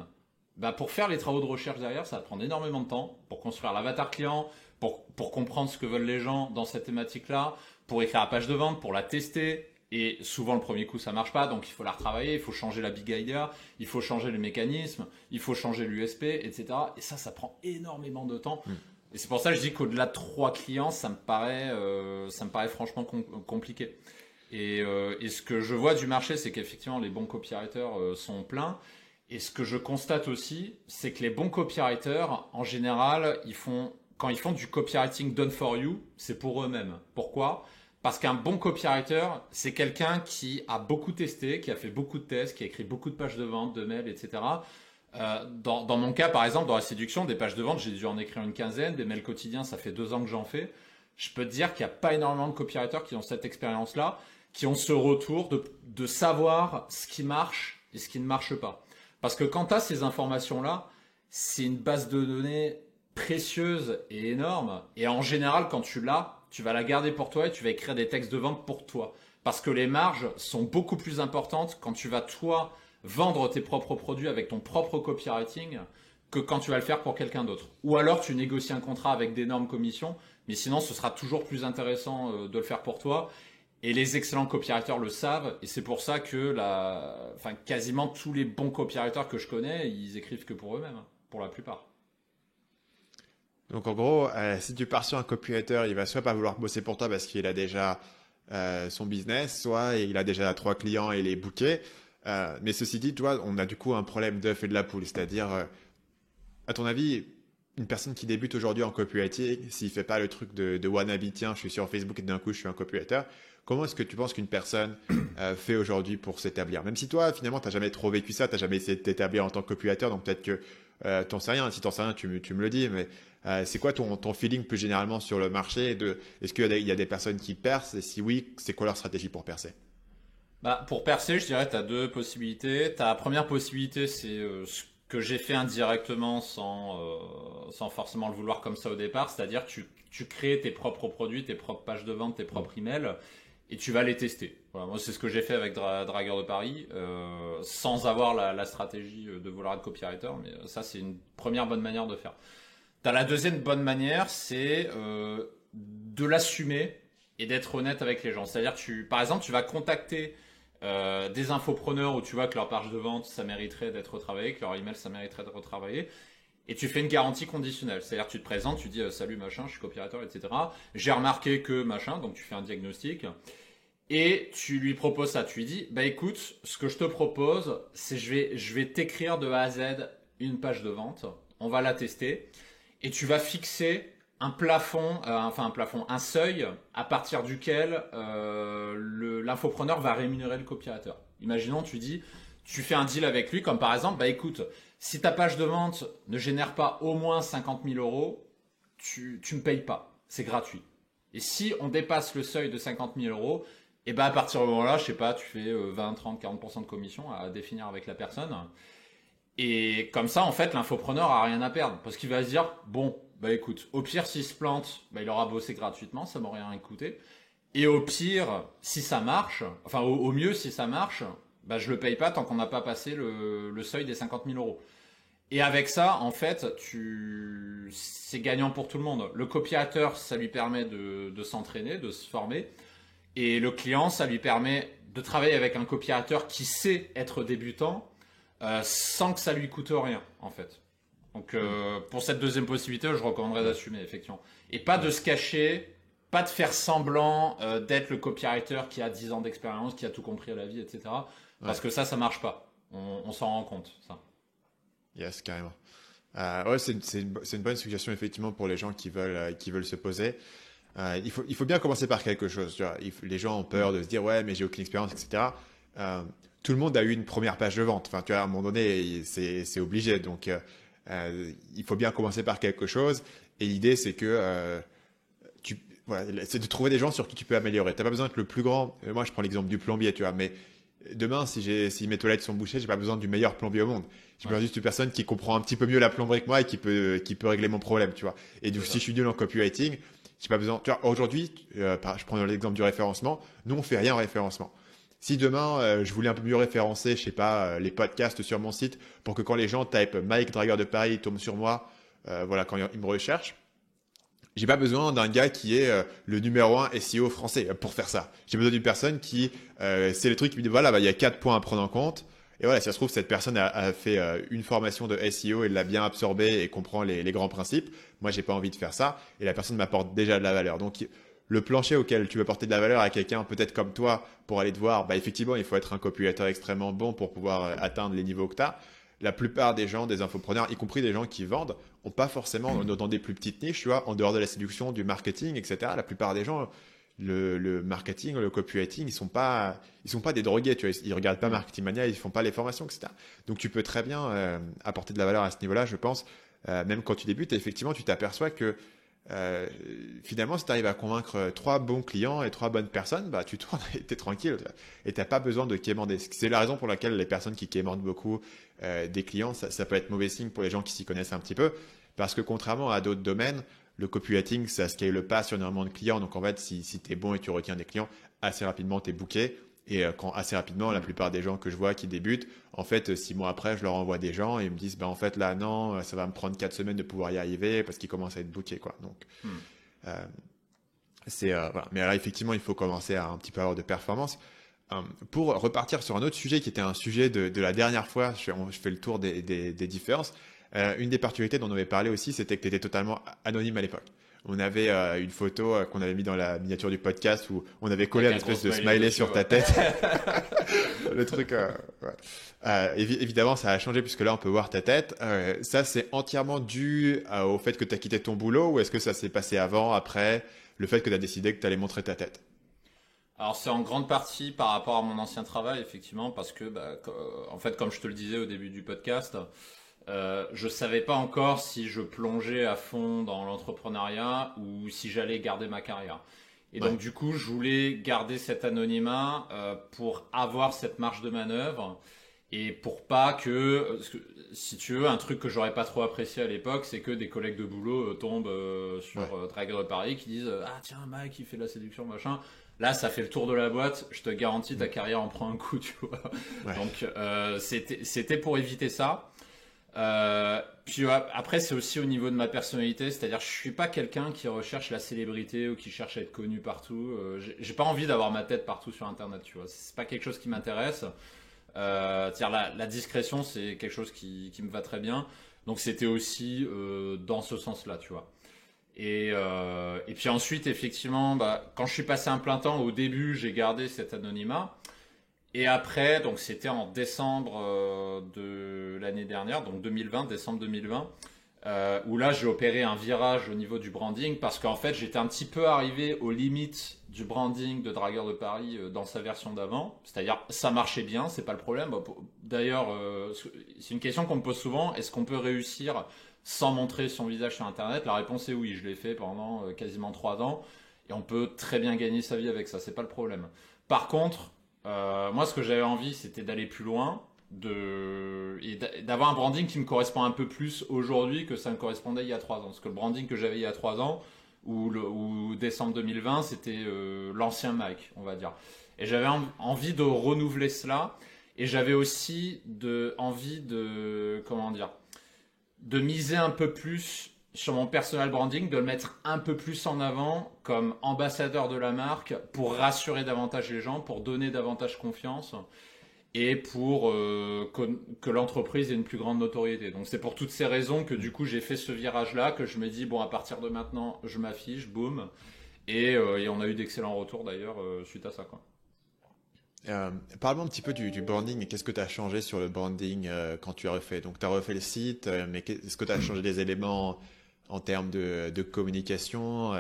Pour faire les travaux de recherche derrière, ça va prendre énormément de temps pour construire l'avatar client, pour comprendre ce que veulent les gens dans cette thématique-là, pour écrire la page de vente, pour la tester. Et souvent, le premier coup, ça marche pas, donc il faut la retravailler, il faut changer la big idea, il faut changer le mécanisme, il faut changer l'USP, etc. Et ça prend énormément de temps. Et c'est pour ça que je dis qu'au-delà de 3 clients, ça me paraît franchement compliqué. Et ce que je vois du marché, c'est qu'effectivement, les bons copywriters sont pleins. Et ce que je constate aussi, c'est que les bons copywriters, en général, quand ils font du copywriting done for you, c'est pour eux-mêmes. Pourquoi ? Parce qu'un bon copywriter, c'est quelqu'un qui a beaucoup testé, qui a fait beaucoup de tests, qui a écrit beaucoup de pages de vente, de mails, etc. Dans mon cas, par exemple, dans la séduction, des pages de vente, j'ai dû en écrire une quinzaine. Des mails quotidiens, ça fait 2 ans que j'en fais. Je peux te dire qu'il n'y a pas énormément de copywriters qui ont cette expérience-là, qui ont ce retour de savoir ce qui marche et ce qui ne marche pas. Parce que quand tu as ces informations-là, c'est une base de données précieuse et énorme. Et en général, quand tu l'as, tu vas la garder pour toi et tu vas écrire des textes de vente pour toi. Parce que les marges sont beaucoup plus importantes quand tu vas, toi, vendre tes propres produits avec ton propre copywriting que quand tu vas le faire pour quelqu'un d'autre. Ou alors tu négocies un contrat avec d'énormes commissions, mais sinon ce sera toujours plus intéressant de le faire pour toi. Et les excellents copywriters le savent, et c'est pour ça que quasiment tous les bons copywriters que je connais, ils écrivent que pour eux-mêmes, pour la plupart. Donc en gros, si tu pars sur un copywriter, il va soit pas vouloir bosser pour toi parce qu'il a déjà son business, soit il a déjà 3 clients et il est booké. Mais ceci dit, tu vois, on a du coup un problème d'œuf et de la poule. C'est-à-dire, à ton avis, une personne qui débute aujourd'hui en copywriting, s'il fait pas le truc de wannabe, tiens, je suis sur Facebook et d'un coup je suis un copywriter, comment est-ce que tu penses qu'une personne fait aujourd'hui pour s'établir? Même si toi, finalement, tu n'as jamais trop vécu ça, tu n'as jamais essayé de t'établir en tant que copywriter, donc peut-être que t'en sais rien. Si t'en sais rien, tu me le dis, mais c'est quoi ton feeling plus généralement sur le marché est-ce qu'il y a des personnes qui percent? Et si oui, c'est quoi leur stratégie pour percer? Pour percer, je dirais, tu as deux possibilités. Ta première possibilité, c'est ce que j'ai fait indirectement sans forcément le vouloir comme ça au départ, c'est-à-dire tu crées tes propres produits, tes propres pages de vente, tes propres emails, et tu vas les tester. Voilà, moi, c'est ce que j'ai fait avec Dragueur de Paris, sans avoir la stratégie de vouloir être copywriter, mais ça, c'est une première bonne manière de faire. T'as la deuxième bonne manière, c'est de l'assumer et d'être honnête avec les gens. C'est-à-dire, par exemple, tu vas contacter des infopreneurs où tu vois que leur page de vente, ça mériterait d'être retravaillé, que leur email, ça mériterait d'être retravaillé. Et tu fais une garantie conditionnelle. C'est-à-dire, tu te présentes, tu dis salut machin, je suis copywriter, etc. J'ai remarqué que machin, donc tu fais un diagnostic. Et tu lui proposes ça. Tu lui dis, écoute, ce que je te propose, c'est je vais t'écrire de A à Z une page de vente. On va la tester. Et tu vas fixer un plafond, un seuil à partir duquel l'infopreneur va rémunérer le copywriter. Imaginons, tu fais un deal avec lui, comme par exemple, écoute, si ta page de vente ne génère pas au moins 50 000 euros, tu me payes pas, c'est gratuit. Et si on dépasse le seuil de 50 000 euros, et à partir du moment-là, je sais pas, tu fais 20, 30, 40% de commission à définir avec la personne. Et comme ça, en fait, l'infopreneur a rien à perdre, parce qu'il va se dire, bon, écoute, au pire, s'il se plante, il aura bossé gratuitement, ça m'aurait rien coûté. Et au pire, si ça marche, enfin au mieux, si ça marche, je le paye pas tant qu'on n'a pas passé le seuil des 50 000 euros. Et avec ça, en fait, c'est gagnant pour tout le monde. Le copywriter, ça lui permet de s'entraîner, de se former. Et le client, ça lui permet de travailler avec un copywriter qui sait être débutant, sans que ça lui coûte rien, en fait. Donc, pour cette deuxième possibilité, je recommanderais d'assumer, effectivement. Et pas de se cacher, pas de faire semblant d'être le copywriter qui a 10 ans d'expérience, qui a tout compris à la vie, etc. Parce que ça marche pas. On s'en rend compte, ça. Yes, carrément. C'est une bonne suggestion, effectivement, pour les gens qui veulent se poser. Il faut bien commencer par quelque chose. Tu vois. Les gens ont peur de se dire, ouais, mais j'ai aucune expérience, etc. Tout le monde a eu une première page de vente. Enfin, tu vois, à un moment donné, c'est obligé. Donc, il faut bien commencer par quelque chose. Et l'idée, c'est que c'est de trouver des gens sur qui tu peux améliorer. Tu n'as pas besoin d'être le plus grand. Moi, je prends l'exemple du plombier, tu vois. Mais demain, si mes toilettes sont bouchées, j'ai pas besoin du meilleur plombier au monde. J'ai besoin juste d'une personne qui comprend un petit peu mieux la plomberie que moi et qui peut régler mon problème, tu vois. Et donc, si je suis nul en copywriting, j'ai pas besoin. Tu vois, aujourd'hui, je prends l'exemple du référencement. Nous, on fait rien en référencement. Si demain, je voulais un peu mieux référencer, je sais pas, les podcasts sur mon site pour que quand les gens typent Mike Dragueur de Paris, ils tombent sur moi, quand ils me recherchent, j'ai pas besoin d'un gars qui est le numéro 1 SEO français pour faire ça. J'ai besoin d'une personne qui, c'est le truc qui me dit, voilà, il y a 4 points à prendre en compte. Et voilà, si ça se trouve, cette personne a fait une formation de SEO et l'a bien absorbé et comprend les grands principes. Moi, j'ai pas envie de faire ça. Et la personne m'apporte déjà de la valeur. Donc, le plancher auquel tu veux apporter de la valeur à quelqu'un, peut-être comme toi, pour aller te voir, effectivement, il faut être un copywriter extrêmement bon pour pouvoir atteindre les niveaux que tu as. La plupart des gens, des infopreneurs, y compris des gens qui vendent, ont pas forcément, dans des plus petites niches, tu vois, en dehors de la séduction, du marketing, etc. La plupart des gens, le marketing, le copywriting, ils sont pas des drogués, tu vois, ils regardent pas Marketing Mania, ils font pas les formations, etc. Donc tu peux très bien apporter de la valeur à ce niveau-là, je pense. Même quand tu débutes, effectivement, tu t'aperçois que finalement, si tu arrives à convaincre 3 bons clients et 3 bonnes personnes, tu tournes et t'es tranquille. Et t'as pas besoin de quémander. C'est la raison pour laquelle les personnes qui quémandent beaucoup des clients, ça peut être mauvais signe pour les gens qui s'y connaissent un petit peu. Parce que contrairement à d'autres domaines, le copywriting, ça scale pas sur énormément de clients. Donc en fait, si tu es bon et tu retiens des clients, assez rapidement, tu es booké. Et assez rapidement, la plupart des gens que je vois qui débutent, en fait, 6 mois après, je leur envoie des gens et ils me disent, en fait, là, non, ça va me prendre 4 semaines de pouvoir y arriver parce qu'ils commencent à être bookés, quoi. Donc, euh, voilà. Mais là, effectivement, il faut commencer à un petit peu avoir de performance. Pour repartir sur un autre sujet qui était un sujet de la dernière fois, je fais le tour des différences. Une des particularités dont on avait parlé aussi, c'était que tu étais totalement anonyme à l'époque. On avait une photo qu'on avait mis dans la miniature du podcast où on avait collé une espèce de smiley sur ta tête. Le truc, évidemment, ça a changé puisque là, on peut voir ta tête. Ça, c'est entièrement dû au fait que tu as quitté ton boulot ou est-ce que ça s'est passé avant, après, le fait que tu as décidé que tu allais montrer ta tête? Alors c'est en grande partie par rapport à mon ancien travail, effectivement, parce que, en fait, comme je te le disais au début du podcast, je savais pas encore si je plongeais à fond dans l'entrepreneuriat ou si j'allais garder ma carrière. Et donc du coup, je voulais garder cet anonymat pour avoir cette marge de manœuvre et pour pas que, si tu veux, un truc que j'aurais pas trop apprécié à l'époque, c'est que des collègues de boulot tombent sur Dragueur de Paris qui disent ah tiens Mike il fait de la séduction machin. Là, ça fait le tour de la boîte. Je te garantis, ta carrière en prend un coup, tu vois. Ouais. Donc, c'était pour éviter ça. Puis après, c'est aussi au niveau de ma personnalité, c'est-à-dire, je suis pas quelqu'un qui recherche la célébrité ou qui cherche à être connu partout. J'ai pas envie d'avoir ma tête partout sur Internet, tu vois. C'est pas quelque chose qui m'intéresse. C'est-à-dire, la discrétion, c'est quelque chose qui me va très bien. Donc, c'était aussi dans ce sens-là, tu vois. Et puis ensuite, effectivement, quand je suis passé un plein temps, au début, j'ai gardé cet anonymat. Et après, donc c'était en décembre de l'année dernière, donc 2020, décembre 2020, où là, j'ai opéré un virage au niveau du branding parce qu'en fait, j'étais un petit peu arrivé aux limites du branding de Dragueur de Paris dans sa version d'avant. C'est-à-dire, ça marchait bien, c'est pas le problème. D'ailleurs, c'est une question qu'on me pose souvent. Est-ce qu'on peut réussir sans montrer son visage sur Internet? La réponse est oui, je l'ai fait pendant quasiment 3 ans et on peut très bien gagner sa vie avec ça, c'est pas le problème. Par contre, moi ce que j'avais envie c'était d'aller plus loin et d'avoir un branding qui me correspond un peu plus aujourd'hui que ça me correspondait il y a 3 ans. Parce que le branding que j'avais il y a 3 ans, ou décembre 2020, c'était l'ancien Mike, on va dire. Et j'avais envie de renouveler cela et j'avais aussi envie de, comment dire, de miser un peu plus sur mon personal branding, de le mettre un peu plus en avant comme ambassadeur de la marque pour rassurer davantage les gens, pour donner davantage confiance et pour que l'entreprise ait une plus grande notoriété. Donc c'est pour toutes ces raisons que du coup j'ai fait ce virage-là, que je me dis bon à partir de maintenant je m'affiche, boum, et on a eu d'excellents retours d'ailleurs suite à ça, quoi. Parle-moi un petit peu du branding. Qu'est-ce que tu as changé sur le branding quand tu as refait? Donc, tu as refait le site, mais est-ce que tu as changé des éléments en termes de communication?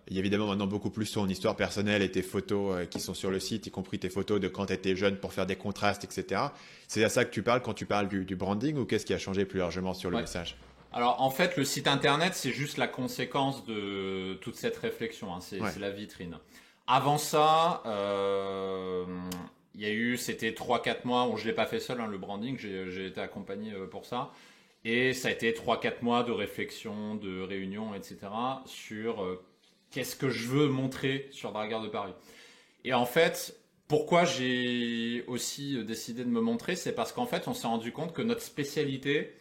Il y a évidemment maintenant beaucoup plus ton histoire personnelle et tes photos qui sont sur le site, y compris tes photos de quand tu étais jeune pour faire des contrastes, etc. C'est à ça que tu parles quand tu parles du branding ou qu'est-ce qui a changé plus largement sur le message? Alors, en fait, le site internet, c'est juste la conséquence de toute cette réflexion, hein. C'est la vitrine. Avant ça, il y a eu, c'était 3-4 mois, bon, je ne l'ai pas fait seul, hein, le branding, j'ai été accompagné pour ça. Et ça a été 3-4 mois de réflexion, de réunion, etc. sur qu'est-ce que je veux montrer sur Dragueur de Paris. Et en fait, pourquoi j'ai aussi décidé de me montrer, c'est parce qu'en fait, on s'est rendu compte que notre spécialité,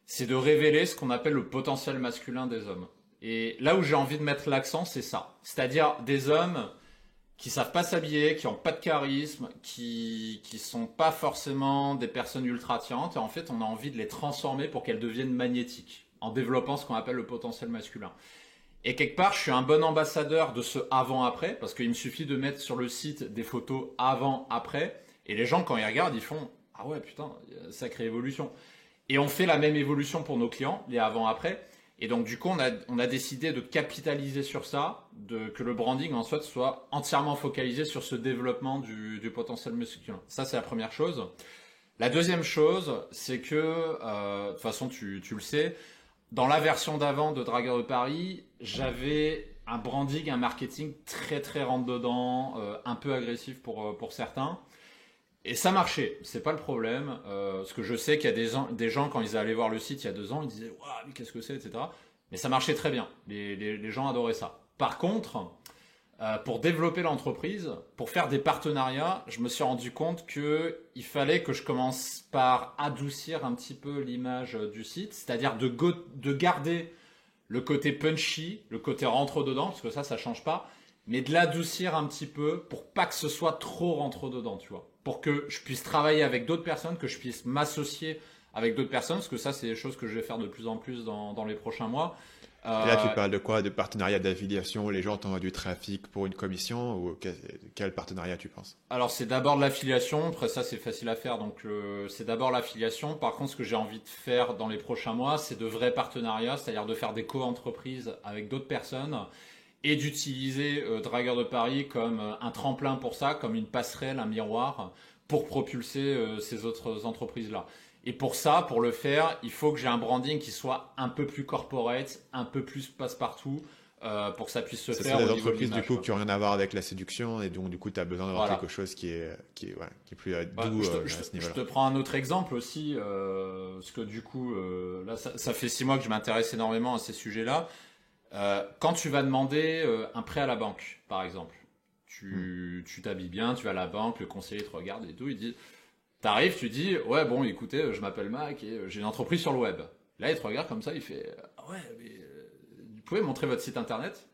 c'est de révéler ce qu'on appelle le potentiel masculin des hommes. Et là où j'ai envie de mettre l'accent, c'est ça. C'est-à-dire des hommes qui savent pas s'habiller, qui ont pas de charisme, qui sont pas forcément des personnes ultra attirantes. Et en fait, on a envie de les transformer pour qu'elles deviennent magnétiques, en développant ce qu'on appelle le potentiel masculin. Et quelque part, je suis un bon ambassadeur de ce avant-après, parce qu'il me suffit de mettre sur le site des photos avant-après, et les gens, quand ils regardent, ils font « Ah ouais, putain, sacrée évolution ». Et on fait la même évolution pour nos clients, les avant-après. Et donc, du coup, on a décidé de capitaliser sur ça, que le branding, en soit entièrement focalisé sur ce développement du potentiel masculin. Ça, c'est la première chose. La deuxième chose, c'est que, de toute façon, tu le sais, dans la version d'avant de Dragueur de Paris, j'avais un branding, un marketing très, très rentre-dedans, un peu agressif pour certains. Et ça marchait, c'est pas le problème, parce que je sais qu'il y a des gens quand ils allaient voir le site il y a 2 ans, ils disaient « Waouh, qu'est-ce que c'est ?» etc. Mais ça marchait très bien, les gens adoraient ça. Par contre, pour développer l'entreprise, pour faire des partenariats, je me suis rendu compte qu'il fallait que je commence par adoucir un petit peu l'image du site, c'est-à-dire de garder le côté punchy, le côté rentre-dedans, parce que ça change pas, mais de l'adoucir un petit peu pour pas que ce soit trop rentre-dedans, tu vois. Pour que je puisse travailler avec d'autres personnes, que je puisse m'associer avec d'autres personnes, parce que ça, c'est des choses que je vais faire de plus en plus dans les prochains mois. Et là, tu parles de quoi? De partenariat d'affiliation? Les gens t'envoient du trafic pour une commission? Ou quel partenariat tu penses? Alors, c'est d'abord de l'affiliation. Après, ça, c'est facile à faire. Donc, c'est d'abord l'affiliation. Par contre, ce que j'ai envie de faire dans les prochains mois, c'est de vrais partenariats, c'est-à-dire de faire des co-entreprises avec d'autres personnes et d'utiliser Dragueur de Paris comme un tremplin pour ça, comme une passerelle, un miroir, pour propulser ces autres entreprises-là. Et pour ça, pour le faire, il faut que j'ai un branding qui soit un peu plus corporate, un peu plus passe-partout, pour que ça puisse se faire. C'est des entreprises du coup qui n'ont rien à voir avec la séduction, et donc du coup tu as besoin d'avoir Voilà. quelque chose qui est plus doux à ce niveau-là. Je te prends un autre exemple aussi, parce que du coup, là ça fait 6 mois que je m'intéresse énormément à ces sujets-là. Quand tu vas demander un prêt à la banque, par exemple, tu t'habilles bien, tu vas à la banque, le conseiller te regarde et tout, il dit... T'arrives, tu dis, ouais, bon, écoutez, je m'appelle Mac et j'ai une entreprise sur le web. Là, il te regarde comme ça, il fait, ah ouais, mais vous pouvez montrer votre site internet?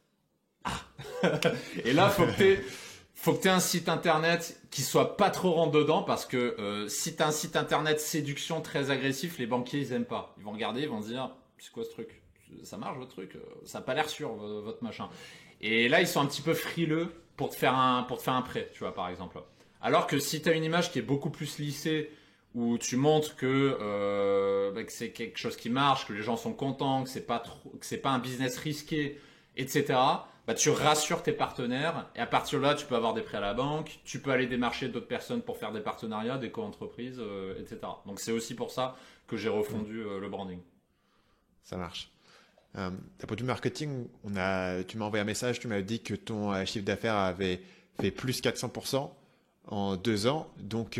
Ah. Et là, faut que t'aies un site internet qui soit pas trop rentre dedans, parce que si t'as un site internet séduction très agressif, les banquiers, ils aiment pas. Ils vont regarder, ils vont se dire, c'est quoi ce truc? Ça marche votre truc? Ça a pas l'air sûr, votre machin. Et là, ils sont un petit peu frileux pour te faire un prêt, tu vois, par exemple. Alors que si tu as une image qui est beaucoup plus lissée, où tu montres que c'est quelque chose qui marche, que les gens sont contents, que c'est pas un business risqué, etc., bah, tu rassures tes partenaires, et à partir de là, tu peux avoir des prêts à la banque, tu peux aller démarcher d'autres personnes pour faire des partenariats, des co-entreprises, etc. Donc c'est aussi pour ça que j'ai refondu le branding. Ça marche. D'un point de vue marketing, tu m'as envoyé un message, tu m'as dit que ton chiffre d'affaires avait fait plus 400% en 2 ans. Donc,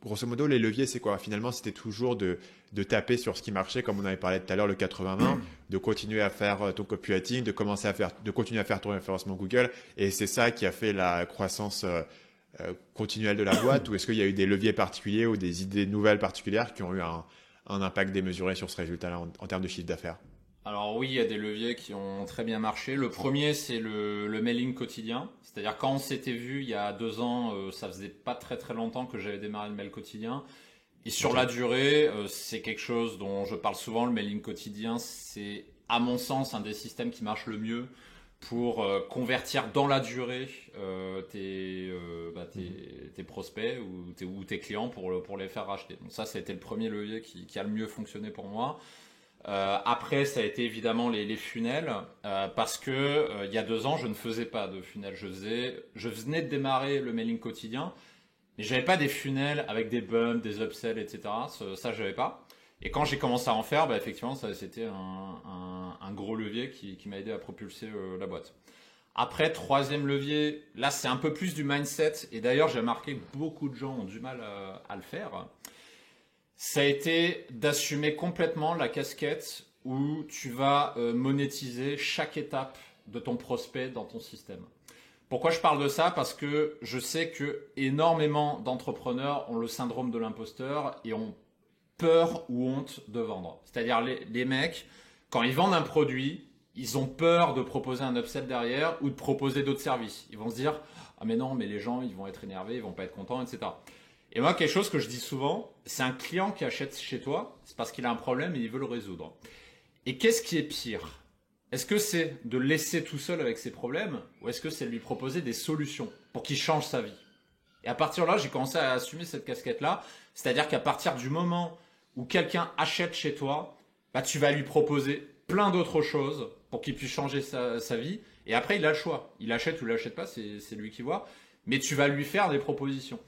grosso modo, les leviers, c'est quoi? Finalement, c'était toujours de taper sur ce qui marchait, comme on avait parlé tout à l'heure, le 80-20, de continuer à faire ton copywriting, de continuer à faire ton référencement Google. Et c'est ça qui a fait la croissance continuelle de la boîte? Ou est-ce qu'il y a eu des leviers particuliers ou des idées nouvelles particulières qui ont eu un impact démesuré sur ce résultat-là en termes de chiffre d'affaires? Alors oui, il y a des leviers qui ont très bien marché. Le premier, c'est le mailing quotidien. C'est-à-dire quand on s'était vu il y a 2 ans, ça faisait pas très très longtemps que j'avais démarré le mail quotidien. Et sur la durée, c'est quelque chose dont je parle souvent. Le mailing quotidien, c'est à mon sens un des systèmes qui marche le mieux pour convertir dans la durée tes prospects ou tes clients pour les faire racheter. Donc ça, c'était le premier levier qui a le mieux fonctionné pour moi. Après, ça a été évidemment les funnels, parce que il y a 2 ans, je ne faisais pas de funnels. Je venais de démarrer le mailing quotidien, mais j'avais pas des funnels avec des bumps, des upsells, etc. Ça, j'avais pas. Et quand j'ai commencé à en faire, bah, effectivement, ça c'était un gros levier qui m'a aidé à propulser la boîte. Après, troisième levier, là c'est un peu plus du mindset, et d'ailleurs j'ai remarqué que beaucoup de gens ont du mal à le faire. Ça a été d'assumer complètement la casquette où tu vas monétiser chaque étape de ton prospect dans ton système. Pourquoi je parle de ça? Parce que je sais que énormément d'entrepreneurs ont le syndrome de l'imposteur et ont peur ou honte de vendre. C'est-à-dire les mecs, quand ils vendent un produit, ils ont peur de proposer un upsell derrière ou de proposer d'autres services. Ils vont se dire « Ah mais non, mais les gens, ils vont être énervés, ils vont pas être contents, etc. » Et moi, quelque chose que je dis souvent, c'est un client qui achète chez toi, c'est parce qu'il a un problème et il veut le résoudre. Et qu'est-ce qui est pire? Est-ce que c'est de le laisser tout seul avec ses problèmes, ou est-ce que c'est de lui proposer des solutions pour qu'il change sa vie? Et à partir de là, j'ai commencé à assumer cette casquette-là, c'est-à-dire qu'à partir du moment où quelqu'un achète chez toi, bah, tu vas lui proposer plein d'autres choses pour qu'il puisse changer sa vie, et après il a le choix. Il achète ou il l'achète pas, c'est lui qui voit, mais tu vas lui faire des propositions.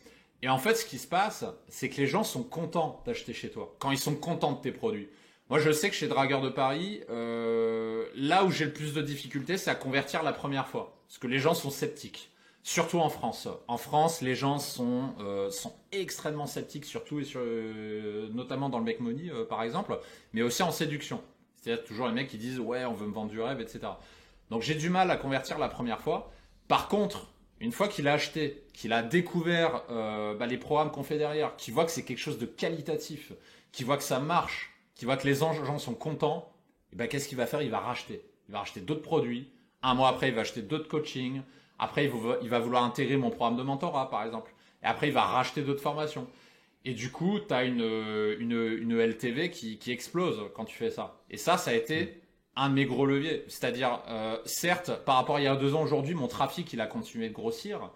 Et en fait, ce qui se passe, c'est que les gens sont contents d'acheter chez toi, quand ils sont contents de tes produits. Moi, je sais que chez Dragueur de Paris, là où j'ai le plus de difficultés, c'est à convertir la première fois. Parce que les gens sont sceptiques. Surtout en France. En France, les gens sont extrêmement sceptiques, surtout et notamment dans le make money, par exemple, mais aussi en séduction. C'est-à-dire toujours les mecs qui disent « Ouais, on veut me vendre du rêve, etc. » Donc j'ai du mal à convertir la première fois. Par contre, une fois qu'il a acheté, qu'il a découvert les programmes qu'on fait derrière, qu'il voit que c'est quelque chose de qualitatif, qu'il voit que ça marche, qu'il voit que les gens sont contents, et ben, qu'est-ce qu'il va faire? Il va racheter. Il va racheter d'autres produits. Un mois après, il va acheter d'autres coachings. Après, il va vouloir intégrer mon programme de mentorat, par exemple. Et après, il va racheter d'autres formations. Et du coup, tu as une LTV qui explose quand tu fais ça. Et ça a été un de mes gros leviers. C'est-à-dire, certes, par rapport à il y a 2 ans, aujourd'hui, mon trafic, il a continué de grossir.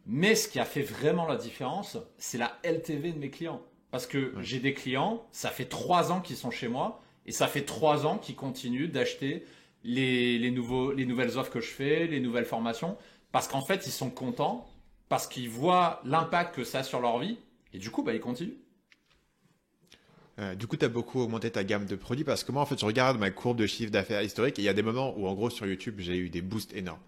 Mais ce qui a fait vraiment la différence, c'est la LTV de mes clients. Parce que j'ai des clients, ça fait 3 ans qu'ils sont chez moi. Et ça fait 3 ans qu'ils continuent d'acheter les nouvelles offres que je fais, les nouvelles formations. Parce qu'en fait, ils sont contents, parce qu'ils voient l'impact que ça a sur leur vie. Et du coup, ils continuent. Du coup, tu as beaucoup augmenté ta gamme de produits parce que moi, en fait, je regarde ma courbe de chiffre d'affaires historique et il y a des moments où, en gros, sur YouTube, j'ai eu des boosts énormes.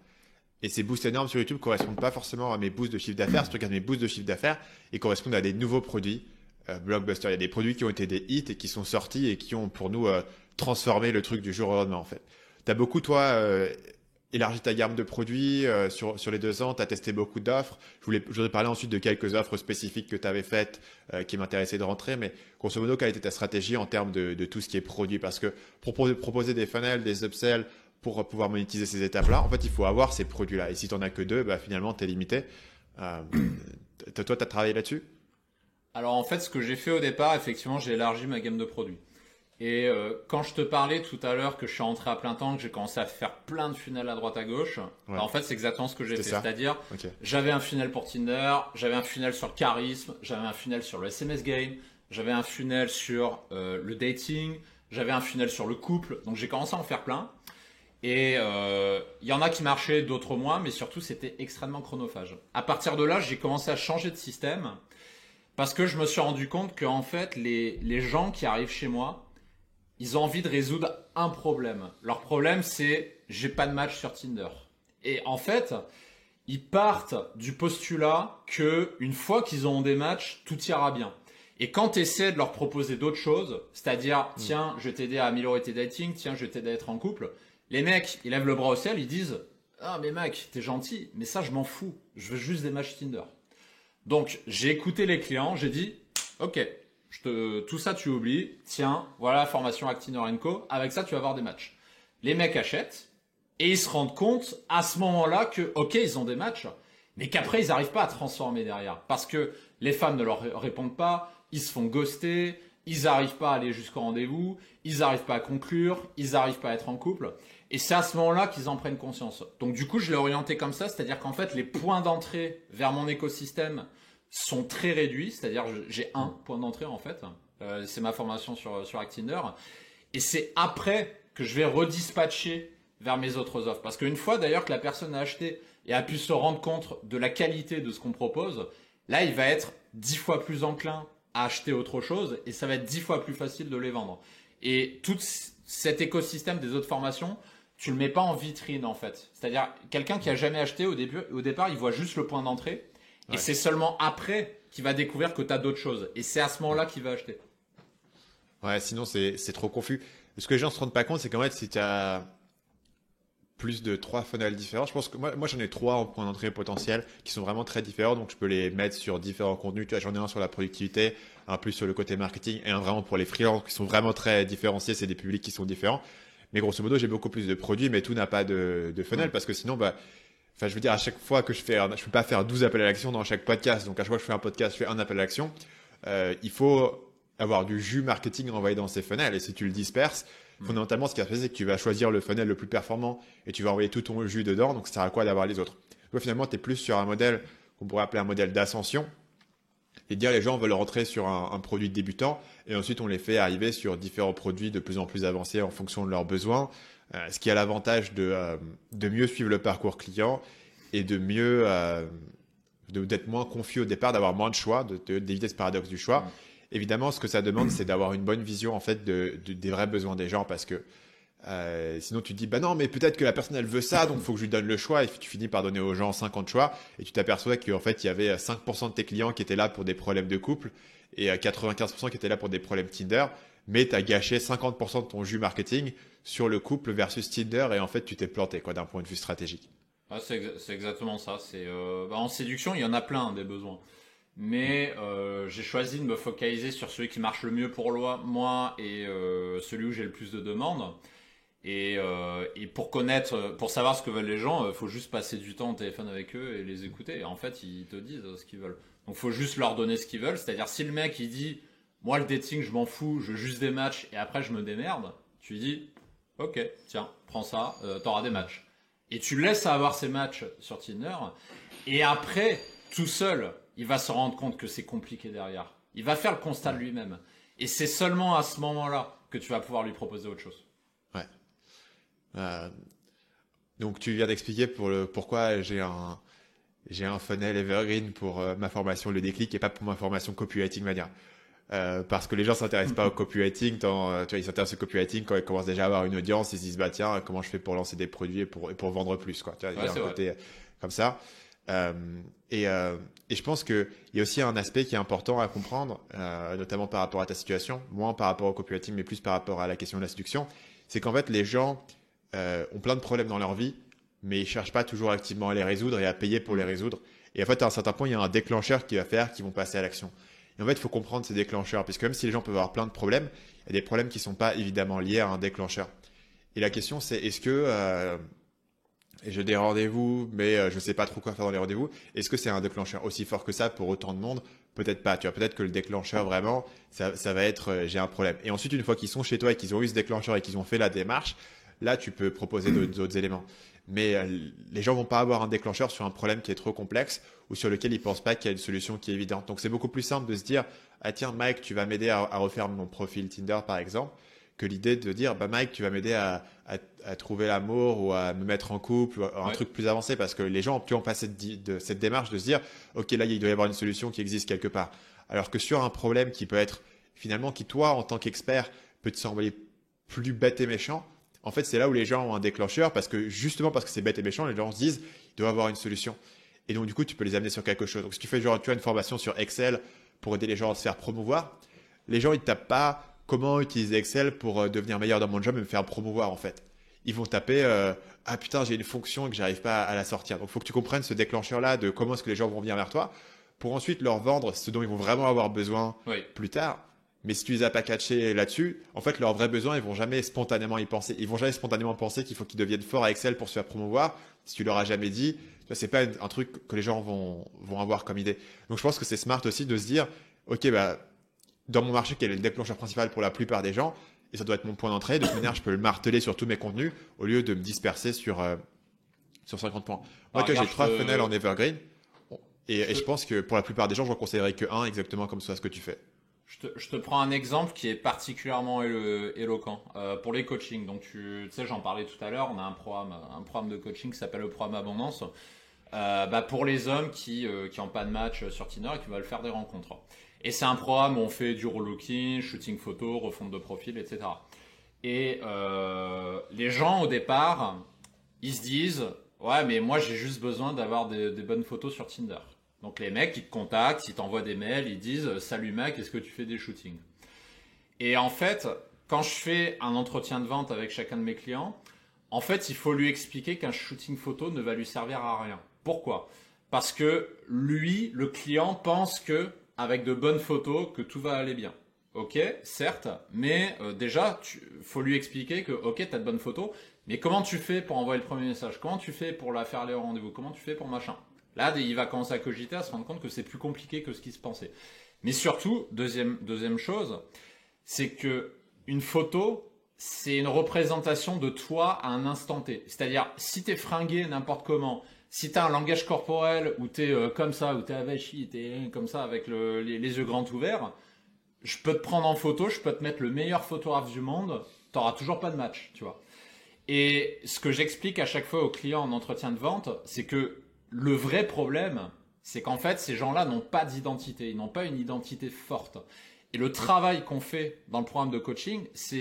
Et ces boosts énormes sur YouTube correspondent pas forcément à mes boosts de chiffre d'affaires. Si tu regardes mes boosts de chiffre d'affaires, ils correspondent à des nouveaux produits blockbuster. Il y a des produits qui ont été des hits et qui sont sortis et qui ont, pour nous, transformé le truc du jour au lendemain, en fait. Tu as beaucoup, toi, élargi ta gamme de produits sur les 2 ans, tu as testé beaucoup d'offres. Je voudrais parler ensuite de quelques offres spécifiques que tu avais faites qui m'intéressaient de rentrer, mais grosso modo, quelle était ta stratégie en termes de tout ce qui est produit? Parce que pour proposer des funnels, des upsells, pour pouvoir monétiser ces étapes-là, en fait, il faut avoir ces produits-là. Et si tu n'en as que 2, finalement, tu es limité. Toi, tu as travaillé là-dessus? Alors en fait, ce que j'ai fait au départ, effectivement, j'ai élargi ma gamme de produits. Et quand je te parlais tout à l'heure que je suis rentré à plein temps, que j'ai commencé à faire plein de funnels à droite à gauche, en fait c'est exactement ce que j'ai fait. C'est-à-dire, j'avais un funnel pour Tinder, j'avais un funnel sur le charisme, j'avais un funnel sur le SMS game, j'avais un funnel sur le dating, j'avais un funnel sur le couple. Donc j'ai commencé à en faire plein. Et il y en a qui marchaient, d'autres moins, mais surtout c'était extrêmement chronophage. À partir de là, j'ai commencé à changer de système parce que je me suis rendu compte que en fait les gens qui arrivent chez moi, ils ont envie de résoudre un problème. Leur problème, c'est j'ai pas de match sur Tinder. Et en fait, ils partent du postulat que une fois qu'ils auront des matchs, tout ira bien. Et quand tu essaies de leur proposer d'autres choses, c'est-à-dire tiens, je vais t'aider à améliorer tes datings, tiens, je vais t'aider à être en couple, les mecs, ils lèvent le bras au ciel, ils disent ah mais mec, t'es gentil, mais ça je m'en fous, je veux juste des matchs Tinder. Donc j'ai écouté les clients, j'ai dit ok. Tout ça, tu oublies. Tiens, voilà la formation Actinor & Co. Avec ça, tu vas avoir des matchs. Les mecs achètent et ils se rendent compte à ce moment-là que, ok, ils ont des matchs, mais qu'après, ils n'arrivent pas à transformer derrière. Parce que les femmes ne leur répondent pas, ils se font ghoster, ils n'arrivent pas à aller jusqu'au rendez-vous, ils n'arrivent pas à conclure, ils n'arrivent pas à être en couple. Et c'est à ce moment-là qu'ils en prennent conscience. Donc du coup, je l'ai orienté comme ça, c'est-à-dire qu'en fait, les points d'entrée vers mon écosystème sont très réduits, c'est-à-dire j'ai un point d'entrée en fait, c'est ma formation sur Actinder, et c'est après que je vais redispatcher vers mes autres offres. Parce qu'une fois d'ailleurs que la personne a acheté et a pu se rendre compte de la qualité de ce qu'on propose, là il va être 10 fois plus enclin à acheter autre chose et ça va être 10 fois plus facile de les vendre. Et tout cet écosystème des autres formations, tu le mets pas en vitrine en fait. C'est-à-dire quelqu'un qui a jamais acheté au départ, il voit juste le point d'entrée. Et c'est seulement après qu'il va découvrir que tu as d'autres choses. Et c'est à ce moment-là qu'il va acheter. Ouais, sinon c'est trop confus. Ce que les gens ne se rendent pas compte, c'est qu'en fait, si tu as plus de 3 funnels différents, je pense que moi j'en ai 3 en point d'entrée potentiel qui sont vraiment très différents. Donc je peux les mettre sur différents contenus. Tu vois, j'en ai un sur la productivité, un plus sur le côté marketing et un vraiment pour les freelances qui sont vraiment très différenciés. C'est des publics qui sont différents. Mais grosso modo, j'ai beaucoup plus de produits, mais tout n'a pas de funnel parce que sinon, enfin, je veux dire, à chaque fois que je peux pas faire 12 appels à l'action dans chaque podcast. Donc, à chaque fois que je fais un podcast, je fais un appel à l'action. Il faut avoir du jus marketing envoyé dans ces funnels. Et si tu le disperses, fondamentalement, ce qui va se passer, c'est que tu vas choisir le funnel le plus performant et tu vas envoyer tout ton jus dedans. Donc, ça sert à quoi d'avoir les autres? Toi, finalement, tu es plus sur un modèle qu'on pourrait appeler un modèle d'ascension. Et dire, les gens veulent rentrer sur un produit débutant et ensuite, on les fait arriver sur différents produits de plus en plus avancés en fonction de leurs besoins. Ce qui a l'avantage de mieux suivre le parcours client et de mieux d'être moins confus au départ, d'avoir moins de choix, d'éviter ce paradoxe du choix. Évidemment, ce que ça demande, c'est d'avoir une bonne vision en fait des vrais besoins des gens parce que sinon tu te dis bah non mais peut-être que la personne elle veut ça donc il faut que je lui donne le choix et tu finis par donner aux gens 50 choix et tu t'aperçois qu'en fait il y avait 5% de tes clients qui étaient là pour des problèmes de couple et 95% qui étaient là pour des problèmes Tinder, mais tu as gâché 50% de ton jus marketing sur le couple versus Tinder et en fait tu t'es planté quoi d'un point de vue stratégique. Ah, c'est exactement ça. En séduction, il y en a plein des besoins. Mais j'ai choisi de me focaliser sur celui qui marche le mieux pour moi et celui où j'ai le plus de demandes. Et pour savoir ce que veulent les gens, faut juste passer du temps au téléphone avec eux et les écouter. Et en fait, ils te disent ce qu'ils veulent. Donc, faut juste leur donner ce qu'ils veulent. C'est-à-dire, si le mec il dit, moi le dating, je m'en fous, je veux juste des matchs et après je me démerde, tu lui dis, ok, tiens, prends ça, t'auras des matchs. Et tu le laisses avoir ces matchs sur Tinder. Et après, tout seul, il va se rendre compte que c'est compliqué derrière. Il va faire le constat de lui-même. Et c'est seulement à ce moment-là que tu vas pouvoir lui proposer autre chose. Ouais. Donc tu viens d'expliquer pourquoi j'ai un funnel evergreen pour ma formation le déclic et pas pour ma formation copywriting mania. Parce que les gens s'intéressent pas au copywriting, tu vois, ils s'intéressent au copywriting quand ils commencent déjà à avoir une audience, ils se disent bah tiens comment je fais pour lancer des produits et pour vendre plus quoi. Tu vois, il y a un côté comme ça. Et je pense que il y a aussi un aspect qui est important à comprendre, notamment par rapport à ta situation, moins par rapport au copywriting mais plus par rapport à la question de la séduction, c'est qu'en fait les gens ont plein de problèmes dans leur vie, mais ils cherchent pas toujours activement à les résoudre et à payer pour les résoudre. Et en fait, à un certain point, il y a un déclencheur qui va faire qu'ils vont passer à l'action. Et en fait, il faut comprendre ces déclencheurs, puisque même si les gens peuvent avoir plein de problèmes, il y a des problèmes qui ne sont pas évidemment liés à un déclencheur. Et la question, c'est est-ce que j'ai des rendez-vous, mais je ne sais pas trop quoi faire dans les rendez-vous, est-ce que c'est un déclencheur aussi fort que ça pour autant de monde? Peut-être pas. Tu vois, peut-être que le déclencheur vraiment, ça va être j'ai un problème. Et ensuite, une fois qu'ils sont chez toi et qu'ils ont eu ce déclencheur et qu'ils ont fait la démarche, là, tu peux proposer d'autres éléments. Mais les gens vont pas avoir un déclencheur sur un problème qui est trop complexe ou sur lequel ils pensent pas qu'il y a une solution qui est évidente. Donc c'est beaucoup plus simple de se dire ah tiens Mike tu vas m'aider à refaire mon profil Tinder par exemple que l'idée de dire bah Mike tu vas m'aider à trouver l'amour ou à me mettre en couple ou un truc plus avancé parce que les gens ont passé de cette démarche de se dire ok là il doit y avoir une solution qui existe quelque part. Alors que sur un problème qui peut être finalement qui toi en tant qu'expert peut te sembler plus bête et méchant. En fait, c'est là où les gens ont un déclencheur parce que justement parce que c'est bête et méchant, les gens se disent il doit y avoir une solution. Et donc du coup, tu peux les amener sur quelque chose. Donc si tu fais tu as une formation sur Excel pour aider les gens à se faire promouvoir, les gens ils tapent pas comment utiliser Excel pour devenir meilleur dans mon job et me faire promouvoir en fait. Ils vont taper ah putain, j'ai une fonction et que j'arrive pas à la sortir. Donc il faut que tu comprennes ce déclencheur là de comment est-ce que les gens vont venir vers toi pour ensuite leur vendre ce dont ils vont vraiment avoir besoin plus tard. Mais si tu les as pas catchés là-dessus, en fait, leurs vrais besoins, ils vont jamais spontanément y penser. Ils vont jamais spontanément penser qu'il faut qu'ils deviennent forts à Excel pour se faire promouvoir. Si tu leur as jamais dit, c'est pas un truc que les gens vont avoir comme idée. Donc, je pense que c'est smart aussi de se dire, OK, bah, dans mon marché, quel est le déclencheur principal pour la plupart des gens? Et ça doit être mon point d'entrée. De toute manière, je peux le marteler sur tous mes contenus au lieu de me disperser sur 50 points. Moi, j'ai 3 funnels en evergreen. Et je pense que pour la plupart des gens, je ne conseillerais que un exactement comme ça, ce que tu fais. Je te prends un exemple qui est particulièrement éloquent pour les coachings. Donc tu sais, j'en parlais tout à l'heure. On a un programme de coaching qui s'appelle le programme Abondance. Pour les hommes qui n'ont pas de match sur Tinder et qui veulent faire des rencontres. Et c'est un programme où on fait du relooking, shooting photo, refonte de profil, etc. Et les gens au départ, ils se disent ouais, mais moi j'ai juste besoin d'avoir des bonnes photos sur Tinder. Donc les mecs, ils te contactent, ils t'envoient des mails, ils disent « Salut mec, est-ce que tu fais des shootings ?» Et en fait, quand je fais un entretien de vente avec chacun de mes clients, en fait, il faut lui expliquer qu'un shooting photo ne va lui servir à rien. Pourquoi? Parce que lui, le client, pense que avec de bonnes photos, que tout va aller bien. Ok, certes, mais déjà, faut lui expliquer que ok, t'as de bonnes photos, mais comment tu fais pour envoyer le premier message? Comment tu fais pour la faire aller au rendez-vous? Comment tu fais pour machin? Là, il va commencer à cogiter, à se rendre compte que c'est plus compliqué que ce qu'il se pensait. Mais surtout, deuxième chose, c'est que une photo, c'est une représentation de toi à un instant T. C'est-à-dire, si t'es fringué n'importe comment, si t'as un langage corporel où t'es comme ça, où t'es avachi, t'es comme ça avec les yeux grands ouverts, je peux te prendre en photo, je peux te mettre le meilleur photographe du monde, t'auras toujours pas de match, tu vois. Et ce que j'explique à chaque fois aux clients en entretien de vente, c'est que le vrai problème, c'est qu'en fait, ces gens-là n'ont pas d'identité. Ils n'ont pas une identité forte. Et le travail qu'on fait dans le programme de coaching, ça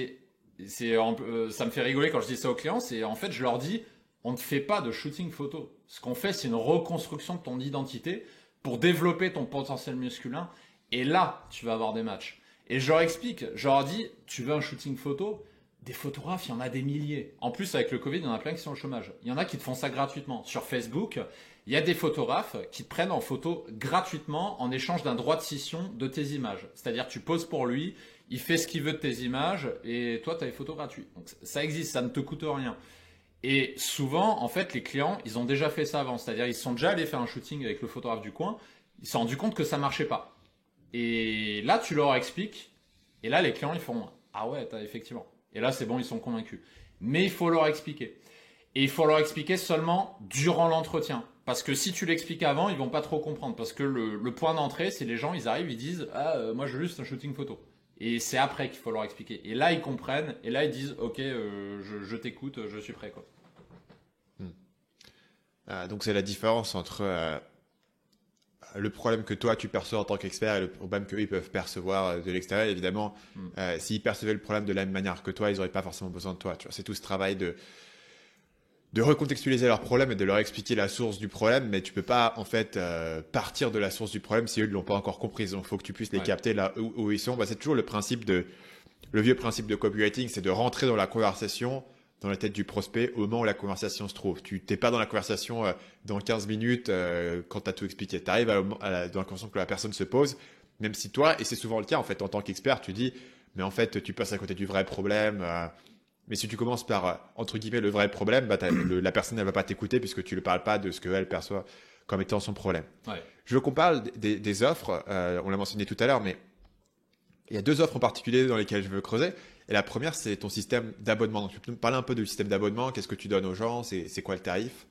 me fait rigoler quand je dis ça aux clients, c'est en fait, je leur dis, on ne fait pas de shooting photo. Ce qu'on fait, c'est une reconstruction de ton identité pour développer ton potentiel masculin. Et là, tu vas avoir des matchs. Et je leur explique, je leur dis, tu veux un shooting photo? Des photographes, il y en a des milliers. En plus, avec le Covid, il y en a plein qui sont au chômage. Il y en a qui te font ça gratuitement. Sur Facebook, il y a des photographes qui te prennent en photo gratuitement en échange d'un droit de scission de tes images. C'est-à-dire, tu poses pour lui, il fait ce qu'il veut de tes images et toi, tu as les photos gratuites. Donc, ça existe, ça ne te coûte rien. Et souvent, en fait, les clients, ils ont déjà fait ça avant. C'est-à-dire, ils sont déjà allés faire un shooting avec le photographe du coin. Ils se sont rendus compte que ça marchait pas. Et là, tu leur expliques. Et là, les clients, ils font « Ah ouais, effectivement ». Et là, c'est bon, ils sont convaincus. Mais il faut leur expliquer. Et il faut leur expliquer seulement durant l'entretien. Parce que si tu l'expliques avant, ils vont pas trop comprendre. Parce que le point d'entrée, c'est les gens, ils arrivent, ils disent « Ah, moi, je veux juste un shooting photo ». Et c'est après qu'il faut leur expliquer. Et là, ils comprennent. Et là, ils disent « Ok, je t'écoute, je suis prêt. » quoi. Donc, c'est la différence entre le problème que toi, tu perçois en tant qu'expert et le problème qu'eux, ils peuvent percevoir de l'extérieur. Évidemment, s'ils percevaient le problème de la même manière que toi, ils n'auraient pas forcément besoin de toi. Tu vois, c'est tout ce travail de recontextualiser leur problème et de leur expliquer la source du problème, mais tu peux pas en fait partir de la source du problème si eux ne l'ont pas encore comprise. Donc, il faut que tu puisses les capter là où ils sont. C'est toujours le vieux principe de copywriting, c'est de rentrer dans la conversation, dans la tête du prospect au moment où la conversation se trouve. Tu n'es pas dans la conversation dans 15 minutes quand tu as tout expliqué. Tu arrives dans la conversation que la personne se pose, même si toi, et c'est souvent le cas en fait, en tant qu'expert, tu dis, mais en fait, tu passes à côté du vrai problème. Mais si tu commences par, entre guillemets, le vrai problème, la personne ne va pas t'écouter puisque tu ne parles pas de ce qu'elle perçoit comme étant son problème. Ouais. Je veux qu'on parle des offres. On l'a mentionné tout à l'heure, mais il y a 2 offres en particulier dans lesquelles je veux creuser. Et la première, c'est ton système d'abonnement. Donc, tu peux me parler un peu du système d'abonnement. Qu'est-ce que tu donnes aux gens? C'est quoi le tarif?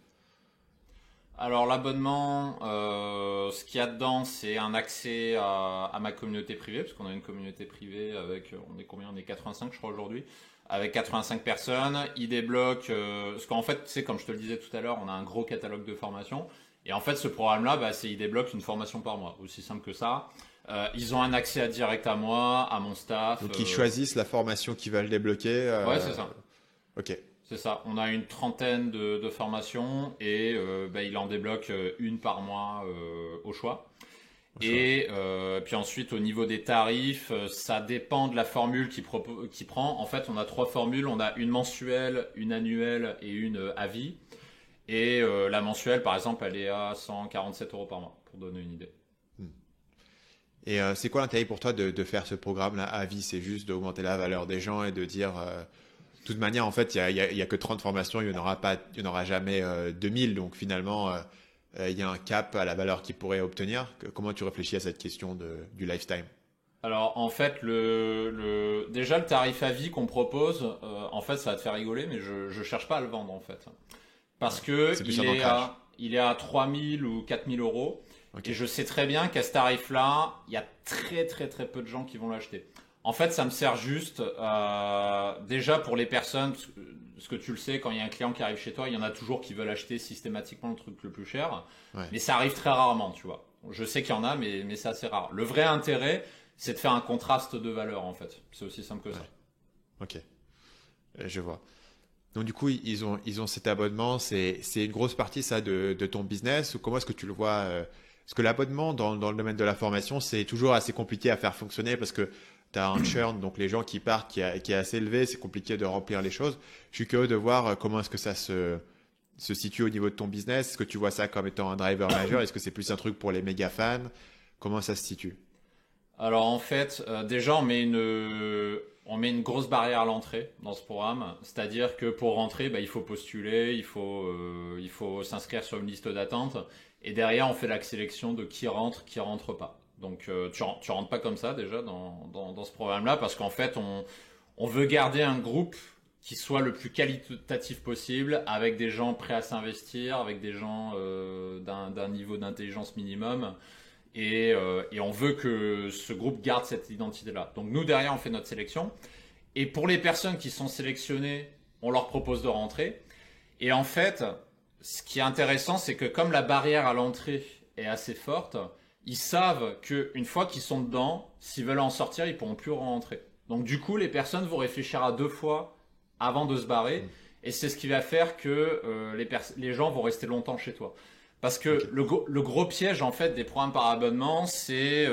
Alors l'abonnement, ce qu'il y a dedans, c'est un accès à ma communauté privée, parce qu'on a une communauté privée avec, on est combien? On est 85 je crois aujourd'hui, avec 85 personnes. Il débloque, parce qu'en fait, tu sais, comme je te le disais tout à l'heure, on a un gros catalogue de formations. Et en fait, ce programme-là, il débloque une formation par mois, aussi simple que ça. Ils ont un accès direct à moi, à mon staff. Donc ils choisissent la formation qu'ils veulent débloquer. Ouais, c'est ça. Ok. C'est ça. On a une trentaine de formations et il en débloque une par mois au choix. Et puis ensuite, au niveau des tarifs, ça dépend de la formule qu'il prend. En fait, on a 3 formules. On a une mensuelle, une annuelle et une à vie. Et la mensuelle, par exemple, elle est à 147 € par mois, pour donner une idée. Et c'est quoi l'intérêt pour toi de faire ce programme-là à vie? C'est juste d'augmenter la valeur des gens et de dire, de toute manière, en fait, il y a que 30 formations, il n'y en aura jamais 2000. Donc finalement, il y a un cap à la valeur qu'ils pourraient obtenir. Comment tu réfléchis à cette question du lifetime? Alors en fait, déjà le tarif à vie qu'on propose, en fait, ça va te faire rigoler, mais je cherche pas à le vendre en fait, parce que il est à 3000 ou 4000 €. Okay. Et je sais très bien qu'à ce tarif-là, il y a très très très peu de gens qui vont l'acheter. En fait, ça me sert juste déjà pour les personnes, parce que tu le sais, quand il y a un client qui arrive chez toi, il y en a toujours qui veulent acheter systématiquement le truc le plus cher. Ouais. Mais ça arrive très rarement, tu vois. Je sais qu'il y en a, mais c'est assez rare. Le vrai intérêt, c'est de faire un contraste de valeur, en fait. C'est aussi simple que ça. Ok, je vois. Donc du coup, ils ont cet abonnement. C'est une grosse partie, ça, de ton business, ou comment est-ce que tu le vois? Parce que l'abonnement dans le domaine de la formation, c'est toujours assez compliqué à faire fonctionner parce que tu as un churn, donc les gens qui partent, qui est assez élevé, c'est compliqué de remplir les choses. Je suis curieux de voir comment est-ce que ça se situe au niveau de ton business. Est-ce que tu vois ça comme étant un driver majeur? Est-ce que c'est plus un truc pour les méga fans? Comment ça se situe? Alors en fait, déjà on met une grosse barrière à l'entrée dans ce programme. C'est-à-dire que pour rentrer, il faut postuler, il faut s'inscrire sur une liste d'attente. Et derrière, on fait la sélection de qui rentre pas. Donc, tu rentres pas comme ça déjà dans ce programme-là parce qu'en fait, on veut garder un groupe qui soit le plus qualitatif possible avec des gens prêts à s'investir, avec des gens d'un niveau d'intelligence minimum. Et on veut que ce groupe garde cette identité-là. Donc, nous, derrière, on fait notre sélection. Et pour les personnes qui sont sélectionnées, on leur propose de rentrer. Et en fait, ce qui est intéressant, c'est que comme la barrière à l'entrée est assez forte, ils savent qu'une fois qu'ils sont dedans, s'ils veulent en sortir, ils ne pourront plus rentrer. Donc du coup, les personnes vont réfléchir à 2 fois avant de se barrer. Et c'est ce qui va faire que les gens vont rester longtemps chez toi. Parce que le gros piège en fait des programmes par abonnement, c'est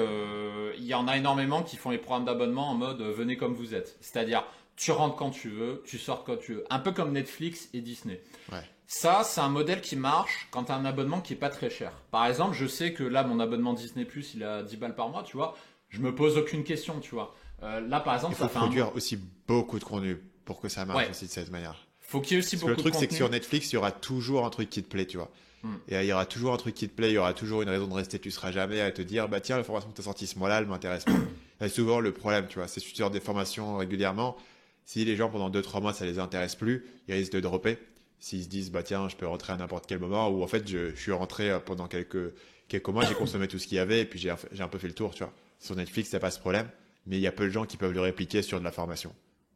il y en a énormément qui font les programmes d'abonnement en mode venez comme vous êtes. C'est-à-dire tu rentres quand tu veux, tu sors quand tu veux. Un peu comme Netflix et Disney. Ouais. Ça, c'est un modèle qui marche quand tu as un abonnement qui est pas très cher. Par exemple, je sais que là, mon abonnement Disney+, il a 10 balles par mois, tu vois. Je me pose aucune question, tu vois. Là, par exemple, Il faut produire aussi beaucoup de contenu pour que ça marche aussi de cette manière. Faut qu'il y ait aussi beaucoup de contenu. Le truc, c'est que sur contenu. Netflix, il y aura toujours un truc qui te plaît, tu vois. Et il y aura toujours un truc qui te plaît, il y aura toujours une raison de rester. Tu seras jamais à te dire, bah tiens, l'information que tu as sortie ce mois-là, elle m'intéresse pas. C'est souvent le problème, tu vois. C'est si tu sors des formations régulièrement, si les gens pendant 2-3 mois ça les intéresse plus, ils risquent de dropper. S'ils se disent, bah tiens, je peux rentrer à n'importe quel moment, ou en fait, je suis rentré pendant quelques mois, j'ai consommé tout ce qu'il y avait, et puis j'ai un peu fait le tour, tu vois. Sur Netflix, t'as pas ce problème, mais il y a peu de gens qui peuvent le répliquer sur de la formation.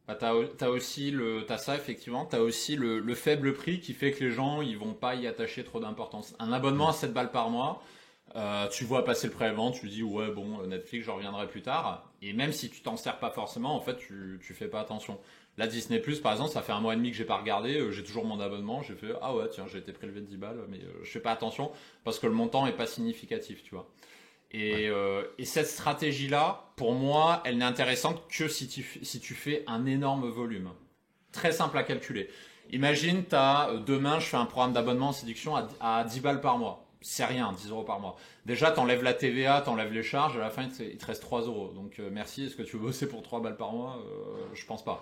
Bah, t'as ça effectivement, t'as aussi le faible prix qui fait que les gens ils vont pas y attacher trop d'importance. Un abonnement à 7 balles par mois, tu vois passer le prélèvement, tu dis ouais bon Netflix je reviendrai plus tard, et même si tu t'en sers pas forcément, en fait tu fais pas attention. Là Disney Plus par exemple, ça fait 1 mois et demi que j'ai pas regardé, j'ai toujours mon abonnement, j'ai fait ah ouais tiens j'ai été prélevé de 10 balles, mais je fais pas attention parce que le montant est pas significatif, tu vois. Et cette stratégie-là, pour moi, elle n'est intéressante que si tu fais un énorme volume. Très simple à calculer. Imagine, demain, je fais un programme d'abonnement en séduction à 10 balles par mois. C'est rien, 10 euros par mois. Déjà, t'enlèves la TVA, t'enlèves les charges, à la fin, il te reste 3 euros. Donc, merci. Est-ce que tu veux bosser pour 3 balles par mois Je pense pas.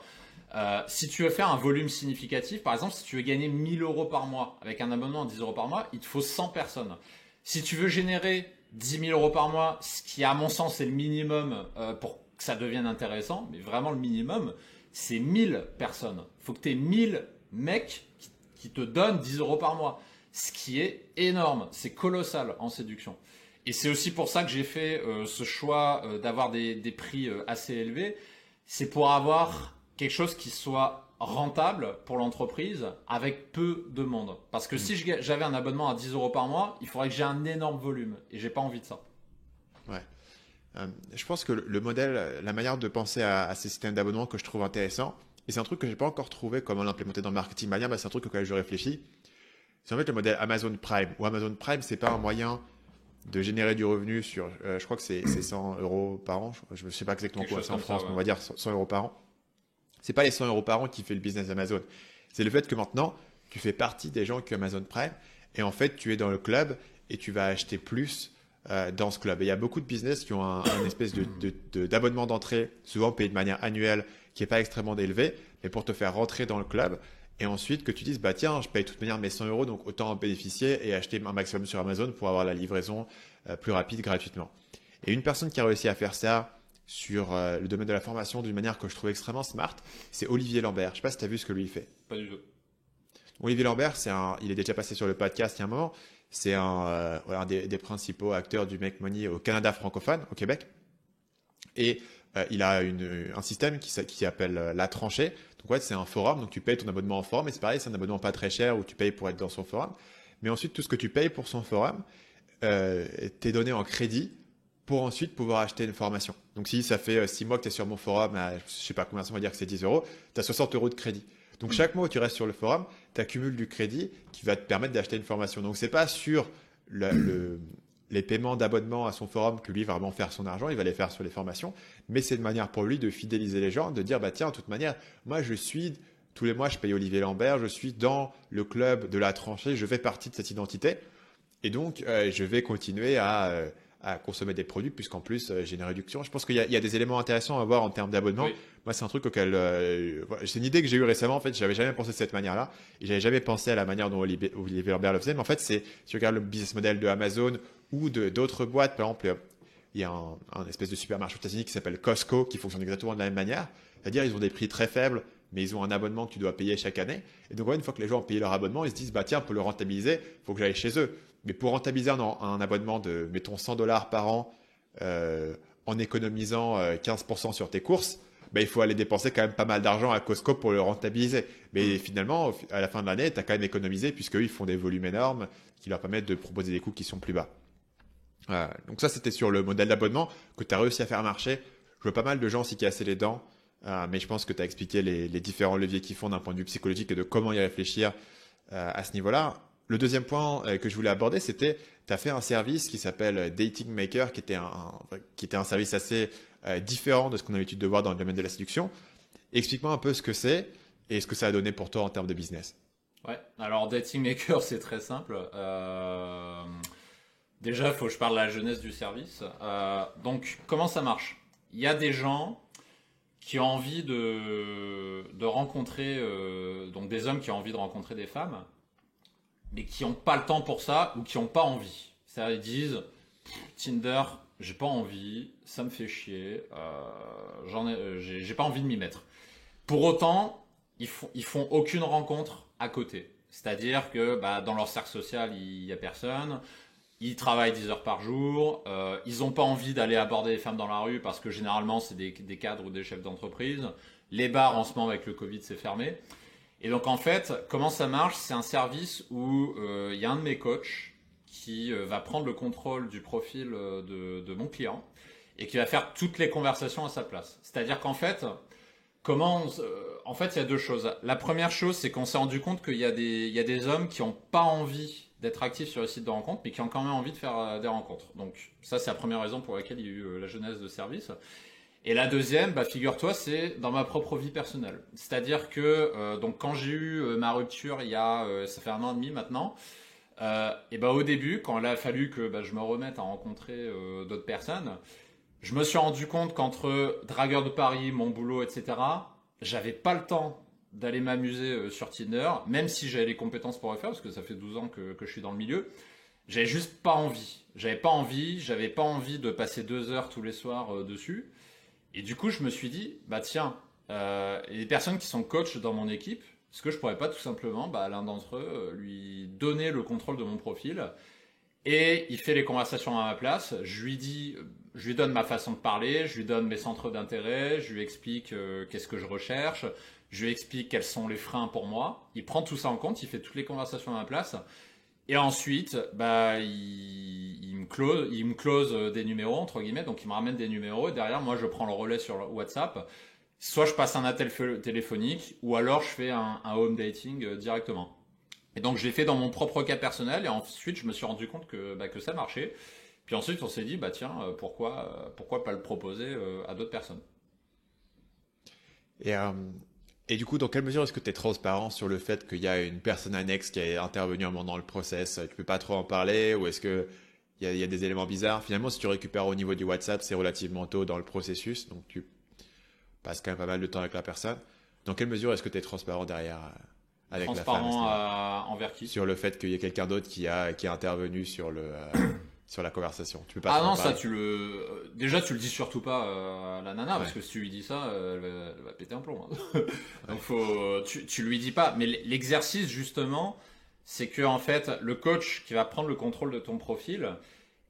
Si tu veux faire un volume significatif, par exemple, si tu veux gagner 1000 euros par mois avec un abonnement à 10 euros par mois, il te faut 100 personnes. Si tu veux générer 10 000 euros par mois, ce qui à mon sens est le minimum pour que ça devienne intéressant, mais vraiment le minimum, c'est 1000 personnes. Il faut que tu aies 1000 mecs qui te donnent 10 euros par mois, ce qui est énorme, c'est colossal en séduction. Et c'est aussi pour ça que j'ai fait ce choix d'avoir des prix assez élevés, c'est pour avoir quelque chose qui soit rentable pour l'entreprise avec peu de monde. Parce que si j'avais un abonnement à 10 euros par mois, il faudrait que j'ai un énorme volume et j'ai pas envie de ça. Ouais. Je pense que le modèle, la manière de penser à ces systèmes d'abonnement que je trouve intéressant, et c'est un truc que j'ai pas encore trouvé comment l'implémenter dans le marketing mania, c'est un truc auquel je réfléchis. C'est en fait le modèle Amazon Prime. Ou Amazon Prime, c'est pas un moyen de générer du revenu sur, je crois que c'est 100 euros par an. Je ne sais pas exactement quoi c'est en France, mais on va dire 100 euros par an. C'est pas les 100 euros par an qui fait le business d'Amazon. C'est le fait que maintenant, tu fais partie des gens qui ont Amazon Prime et en fait, tu es dans le club et tu vas acheter plus dans ce club. Et il y a beaucoup de business qui ont un espèce d'abonnement d'entrée, souvent payé de manière annuelle, qui n'est pas extrêmement élevé, mais pour te faire rentrer dans le club. Et ensuite, que tu dises, bah tiens, je paye de toute manière mes 100 euros, donc autant en bénéficier et acheter un maximum sur Amazon pour avoir la livraison plus rapide gratuitement. Et une personne qui a réussi à faire ça sur le domaine de la formation d'une manière que je trouve extrêmement smart, c'est Olivier Lambert. Je ne sais pas si tu as vu ce que lui fait. Pas du tout. Olivier Lambert, il est déjà passé sur le podcast il y a un moment. C'est un des principaux acteurs du Make Money au Canada francophone, au Québec. Et il a un système qui s'appelle La Tranchée. Donc ouais, c'est un forum, donc tu payes ton abonnement en forum, et c'est pareil, c'est un abonnement pas très cher où tu payes pour être dans son forum. Mais ensuite, tout ce que tu payes pour son forum t'est donné en crédit pour ensuite pouvoir acheter une formation. Donc si ça fait 6 mois que tu es sur mon forum, je ne sais pas combien, on va dire que c'est 10 euros, tu as 60 euros de crédit. Donc chaque mois où tu restes sur le forum, tu accumules du crédit qui va te permettre d'acheter une formation. Donc c'est pas sur les paiements d'abonnement à son forum que lui va vraiment faire son argent, il va les faire sur les formations, mais c'est une manière pour lui de fidéliser les gens, de dire bah tiens, de toute manière, moi tous les mois je paye Olivier Lambert, je suis dans le club de La Tranchée, je fais partie de cette identité, et donc je vais continuer à consommer des produits, puisqu'en plus j'ai une réduction. Je pense qu'il y a des éléments intéressants à voir en termes d'abonnement. Oui. Moi, c'est un truc auquel c'est une idée que j'ai eue récemment. En fait, j'avais jamais pensé de cette manière-là, et j'avais jamais pensé à la manière dont Olivier Lambert le faisait. Mais en fait, si tu regardes le business model de Amazon ou d'autres boîtes, par exemple, il y a un espèce de supermarché aux États-Unis qui s'appelle Costco, qui fonctionne exactement de la même manière. C'est-à-dire, ils ont des prix très faibles, mais ils ont un abonnement que tu dois payer chaque année. Et donc, une fois que les gens ont payé leur abonnement, ils se disent, bah tiens, pour le rentabiliser, il faut que j'aille chez eux. Mais pour rentabiliser un abonnement de, mettons, $100 par an en économisant 15% sur tes courses, il faut aller dépenser quand même pas mal d'argent à Costco pour le rentabiliser. Mais finalement, à la fin de l'année, tu as quand même économisé puisqu'eux, ils font des volumes énormes qui leur permettent de proposer des coûts qui sont plus bas. Donc ça, c'était sur le modèle d'abonnement que tu as réussi à faire marcher. Je vois pas mal de gens s'y casser les dents, mais je pense que tu as expliqué les différents leviers qu'ils font d'un point de vue psychologique et de comment y réfléchir à ce niveau-là. Le deuxième point que je voulais aborder, c'était tu as fait un service qui s'appelle Dating Maker, qui était un service assez différent de ce qu'on a l'habitude de voir dans le domaine de la séduction. Explique-moi un peu ce que c'est et ce que ça a donné pour toi en termes de business. Ouais, alors Dating Maker, c'est très simple. Déjà, il faut que je parle de la jeunesse du service. Donc, comment ça marche? Il y a des gens qui ont envie de rencontrer, donc des hommes qui ont envie de rencontrer des femmes, mais qui n'ont pas le temps pour ça ou qui n'ont pas envie. C'est-à-dire, ils disent, Tinder, j'ai pas envie, ça me fait chier, j'ai pas envie de m'y mettre. Pour autant, ils font aucune rencontre à côté. C'est-à-dire que dans leur cercle social, il n'y a personne. Ils travaillent 10 heures par jour. Ils n'ont pas envie d'aller aborder les femmes dans la rue parce que généralement, c'est des cadres ou des chefs d'entreprise. Les bars, en ce moment, avec le Covid, c'est fermé. Et donc, en fait, comment ça marche? C'est un service où il y a un de mes coachs qui va prendre le contrôle du profil de mon client et qui va faire toutes les conversations à sa place. C'est-à-dire qu'en fait, en fait, il y a deux choses. La première chose, c'est qu'on s'est rendu compte qu'il y a des hommes qui n'ont pas envie d'être actifs sur le site de rencontre, mais qui ont quand même envie de faire des rencontres. Donc ça, c'est la première raison pour laquelle il y a eu la jeunesse de service. Et la deuxième, figure-toi, c'est dans ma propre vie personnelle. C'est-à-dire que donc quand j'ai eu ma rupture il y a, ça fait 1 an et demi maintenant, et au début, quand il a fallu que je me remette à rencontrer d'autres personnes, je me suis rendu compte qu'entre Dragueur de Paris, mon boulot, etc., j'avais pas le temps d'aller m'amuser sur Tinder, même si j'avais les compétences pour le faire, parce que ça fait 12 ans que je suis dans le milieu. J'avais juste pas envie. J'avais pas envie de passer 2 heures tous les soirs dessus. Et du coup, je me suis dit, tiens, il y a des personnes qui sont coachs dans mon équipe, est-ce que je pourrais pas tout simplement, l'un d'entre eux, lui donner le contrôle de mon profil, et il fait les conversations à ma place. Je lui donne ma façon de parler, je lui donne mes centres d'intérêt, je lui explique qu'est-ce que je recherche, je lui explique quels sont les freins pour moi. Il prend tout ça en compte, il fait toutes les conversations à ma place. Et ensuite, il me close des numéros, entre guillemets, donc il me ramène des numéros, et derrière, moi, je prends le relais sur WhatsApp. Soit je passe un appel téléphonique, ou alors je fais un home dating directement. Et donc, je l'ai fait dans mon propre cas personnel, et ensuite, je me suis rendu compte que ça marchait. Puis ensuite, on s'est dit, tiens, pourquoi pas le proposer à d'autres personnes. Et du coup, dans quelle mesure est-ce que tu es transparent sur le fait qu'il y a une personne annexe qui est intervenue un moment dans le process? Tu peux pas trop en parler, ou est-ce que il y a des éléments bizarres? Finalement, si tu récupères au niveau du WhatsApp, c'est relativement tôt dans le processus, donc tu passes quand même pas mal de temps avec la personne. Dans quelle mesure est-ce que tu es transparent derrière avec la femme? Transparent envers qui? Sur le fait qu'il y a quelqu'un d'autre qui est intervenu sur sur la conversation. Tu peux pas. Ah non, ça déjà tu le dis surtout pas à la nana, parce que si tu lui dis ça, elle va péter un plomb. Hein. Donc tu lui dis pas. Mais l'exercice justement, c'est que en fait le coach qui va prendre le contrôle de ton profil,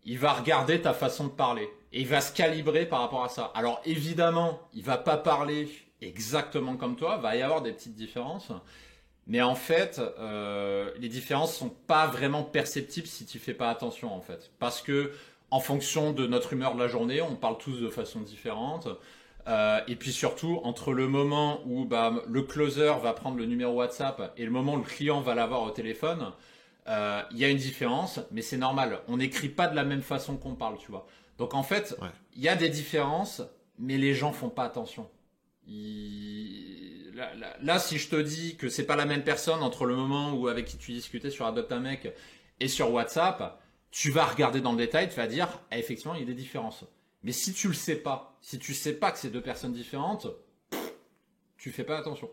il va regarder ta façon de parler et il va se calibrer par rapport à ça. Alors évidemment, il va pas parler exactement comme toi, va y avoir des petites différences. Mais en fait, les différences sont pas vraiment perceptibles si tu fais pas attention en fait, parce que en fonction de notre humeur de la journée, on parle tous de façon différente. Et puis surtout, entre le moment où le closer va prendre le numéro WhatsApp et le moment où le client va l'avoir au téléphone, il y a une différence, mais c'est normal. On n'écrit pas de la même façon qu'on parle, tu vois. Donc en fait, il y a des différences, mais les gens font pas attention. Là, si je te dis que c'est pas la même personne entre le moment où avec qui tu discutais sur Adopt un mec et sur WhatsApp, tu vas regarder dans le détail, tu vas dire effectivement il y a des différences. Mais si tu le sais pas, si tu sais pas que c'est deux personnes différentes, tu fais pas attention.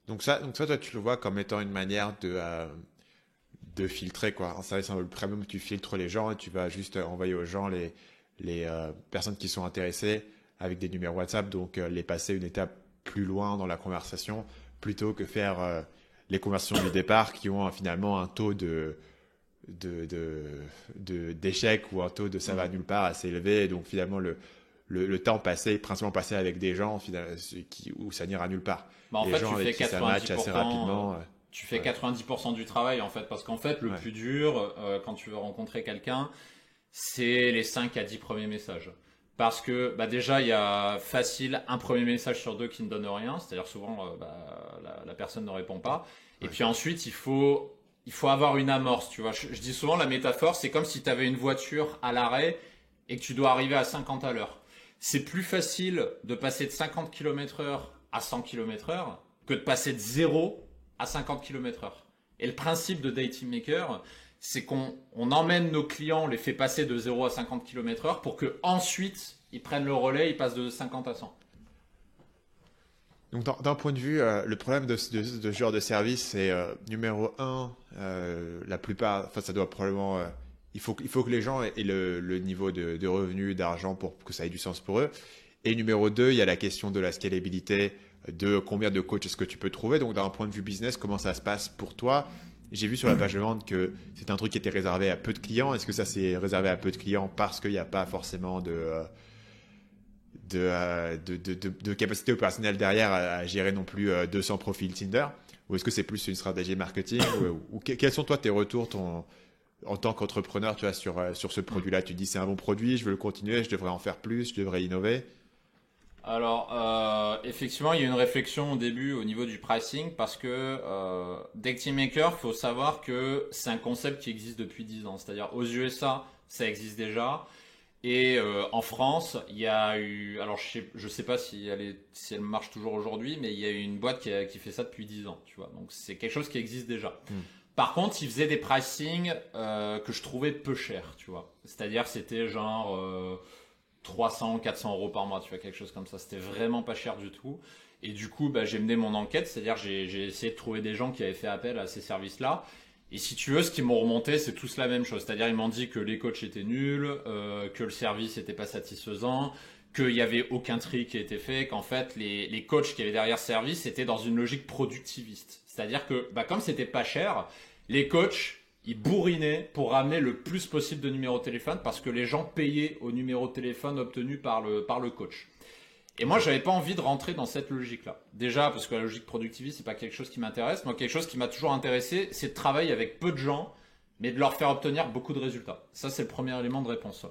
Donc ça, toi, tu le vois comme étant une manière de filtrer, quoi. En service premium, tu filtres les gens et tu vas juste envoyer aux gens les personnes qui sont intéressées avec des numéros WhatsApp, donc les passer une étape plus loin dans la conversation, plutôt que faire les conversations du départ qui ont finalement un taux d'échec ou un taux de ça va nulle part assez élevé. Et donc finalement, le temps passé, principalement passé avec des gens où ça n'ira nulle part. En les fait, gens avec qui ça match assez rapidement. Tu fais 90% du travail en fait, parce qu'en fait, le plus dur quand tu veux rencontrer quelqu'un, c'est les 5 à 10 premiers messages. Parce que déjà, il y a facile un premier message sur 2 qui ne donne rien, c'est-à-dire souvent la personne ne répond pas. Et puis ensuite, il faut avoir une amorce, tu vois. Je dis souvent la métaphore, c'est comme si tu avais une voiture à l'arrêt et que tu dois arriver à 50 à l'heure. c'est plus facile de passer de 50 km/h à 100 km/h que de passer de 0 à 50 km/h. Et le principe de Dating Maker, c'est qu'on emmène nos clients, on les fait passer de 0 à 50 km/h pour qu'ensuite, ils prennent le relais, ils passent de 50 à 100. Donc, d'un point de vue, le problème de ce genre de service, c'est numéro un, la plupart, enfin, ça doit probablement, il faut que les gens aient le niveau de revenus, d'argent pour que ça ait du sens pour eux. Et numéro deux, il y a la question de la scalabilité, de combien de coachs est-ce que tu peux trouver. Donc, d'un point de vue business, comment ça se passe pour toi? J'ai vu sur la page de vente que c'est un truc qui était réservé à peu de clients. Est-ce que ça c'est réservé à peu de clients parce qu'il n'y a pas forcément de capacité opérationnelle derrière à gérer non plus 200 profils Tinder? Ou est-ce que c'est plus une stratégie marketing? ou quels sont toi tes retours en tant qu'entrepreneur, tu vois, sur ce produit-là? Tu dis c'est un bon produit, je veux le continuer, je devrais en faire plus, je devrais innover? Alors, effectivement, il y a une réflexion au début au niveau du pricing parce que Dating Maker, faut savoir que c'est un concept qui existe depuis 10 ans. C'est-à-dire aux USA, ça existe déjà. Et en France, il y a eu, alors je sais pas si elle marche toujours aujourd'hui, mais il y a eu une boîte qui fait ça depuis 10 ans, tu vois. Donc c'est quelque chose qui existe déjà. Par contre, ils faisaient des pricing que je trouvais peu chers, tu vois. C'est-à-dire c'était genre 300, 400 euros par mois, tu vois, quelque chose comme ça. C'était vraiment pas cher du tout. Et du coup, j'ai mené mon enquête, c'est-à-dire j'ai essayé de trouver des gens qui avaient fait appel à ces services-là. Et si tu veux, ce qu'ils m'ont remonté, c'est tous la même chose. C'est-à-dire, ils m'ont dit que les coachs étaient nuls, que le service n'était pas satisfaisant, qu'il n'y avait aucun tri qui était fait, qu'en fait, les coachs qui avaient derrière ce service étaient dans une logique productiviste. C'est-à-dire que, comme c'était pas cher, les coachs, ils bourrinaient pour ramener le plus possible de numéros de téléphone parce que les gens payaient au numéro de téléphone obtenu par le coach. Et moi, j'avais pas envie de rentrer dans cette logique-là. Déjà, parce que la logique productiviste, c'est pas quelque chose qui m'intéresse. Moi, quelque chose qui m'a toujours intéressé, c'est de travailler avec peu de gens, mais de leur faire obtenir beaucoup de résultats. Ça, c'est le premier élément de réponse.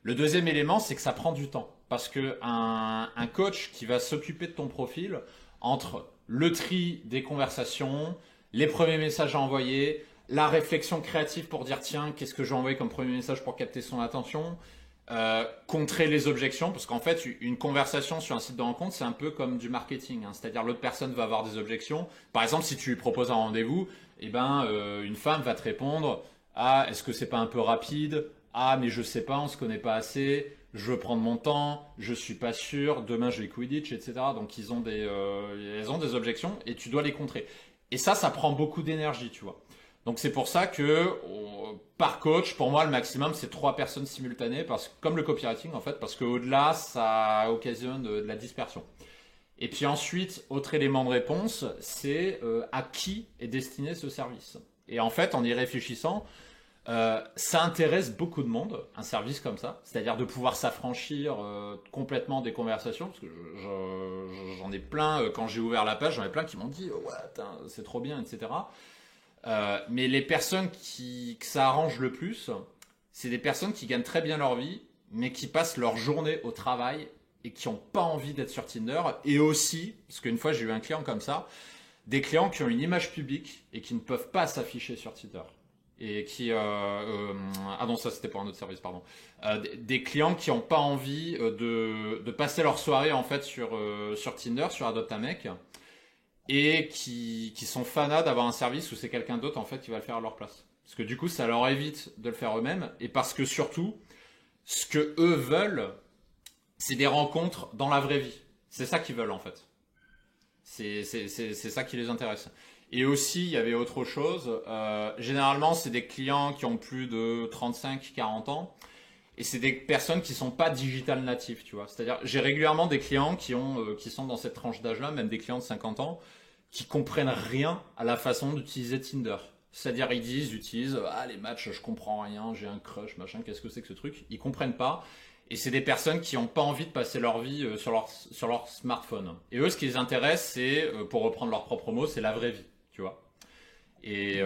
Le deuxième élément, c'est que ça prend du temps. Parce que un coach qui va s'occuper de ton profil, entre le tri des conversations, les premiers messages à envoyer, la réflexion créative pour dire, tiens, qu'est-ce que je vais envoyer comme premier message pour capter son attention, contrer les objections, parce qu'en fait une conversation sur un site de rencontre c'est un peu comme du marketing, hein. C'est-à-dire l'autre personne va avoir des objections. Par exemple, si tu lui proposes un rendez-vous, une femme va te répondre: ah, est-ce que c'est pas un peu rapide? Ah, mais je sais pas, on se connaît pas assez, je veux prendre mon temps, je suis pas sûr, demain je vais Quidditch, etc. Donc elles ont des objections et tu dois les contrer. Et ça prend beaucoup d'énergie, tu vois. Donc c'est pour ça que par coach, pour moi le maximum c'est 3 personnes simultanées, comme le copywriting en fait, parce qu'au-delà ça occasionne de la dispersion. Et puis ensuite, autre élément de réponse, c'est à qui est destiné ce service. Et en fait, en y réfléchissant, ça intéresse beaucoup de monde, un service comme ça, c'est-à-dire de pouvoir s'affranchir complètement des conversations, parce que j'en ai plein, quand j'ai ouvert la page, j'en ai plein qui m'ont dit ouais, c'est trop bien, etc. Mais les personnes que ça arrange le plus, c'est des personnes qui gagnent très bien leur vie, mais qui passent leur journée au travail et qui n'ont pas envie d'être sur Tinder. Et aussi, parce qu'une fois j'ai eu un client comme ça, des clients qui ont une image publique et qui ne peuvent pas s'afficher sur Tinder. Et qui ah non, ça c'était pour un autre service, pardon. Des clients qui n'ont pas envie de passer leur soirée en fait sur Tinder, sur Adopt un mec, et qui sont fanas d'avoir un service où c'est quelqu'un d'autre en fait qui va le faire à leur place. Parce que du coup, ça leur évite de le faire eux-mêmes, et parce que surtout, ce que eux veulent, c'est des rencontres dans la vraie vie. C'est ça qu'ils veulent en fait. C'est ça qui les intéresse. Et aussi, il y avait autre chose. Généralement, c'est des clients qui ont plus de 35-40 ans. Et c'est des personnes qui sont pas digital natives, tu vois. C'est-à-dire, j'ai régulièrement des clients qui sont dans cette tranche d'âge-là, même des clients de 50 ans, qui comprennent rien à la façon d'utiliser Tinder. C'est-à-dire, ils utilisent les matchs, je comprends rien, j'ai un crush, machin, qu'est-ce que c'est que ce truc? Ils comprennent pas. Et c'est des personnes qui n'ont pas envie de passer leur vie sur leur smartphone. Et eux, ce qui les intéresse, c'est, pour reprendre leurs propres mots, c'est la vraie vie, tu vois. Et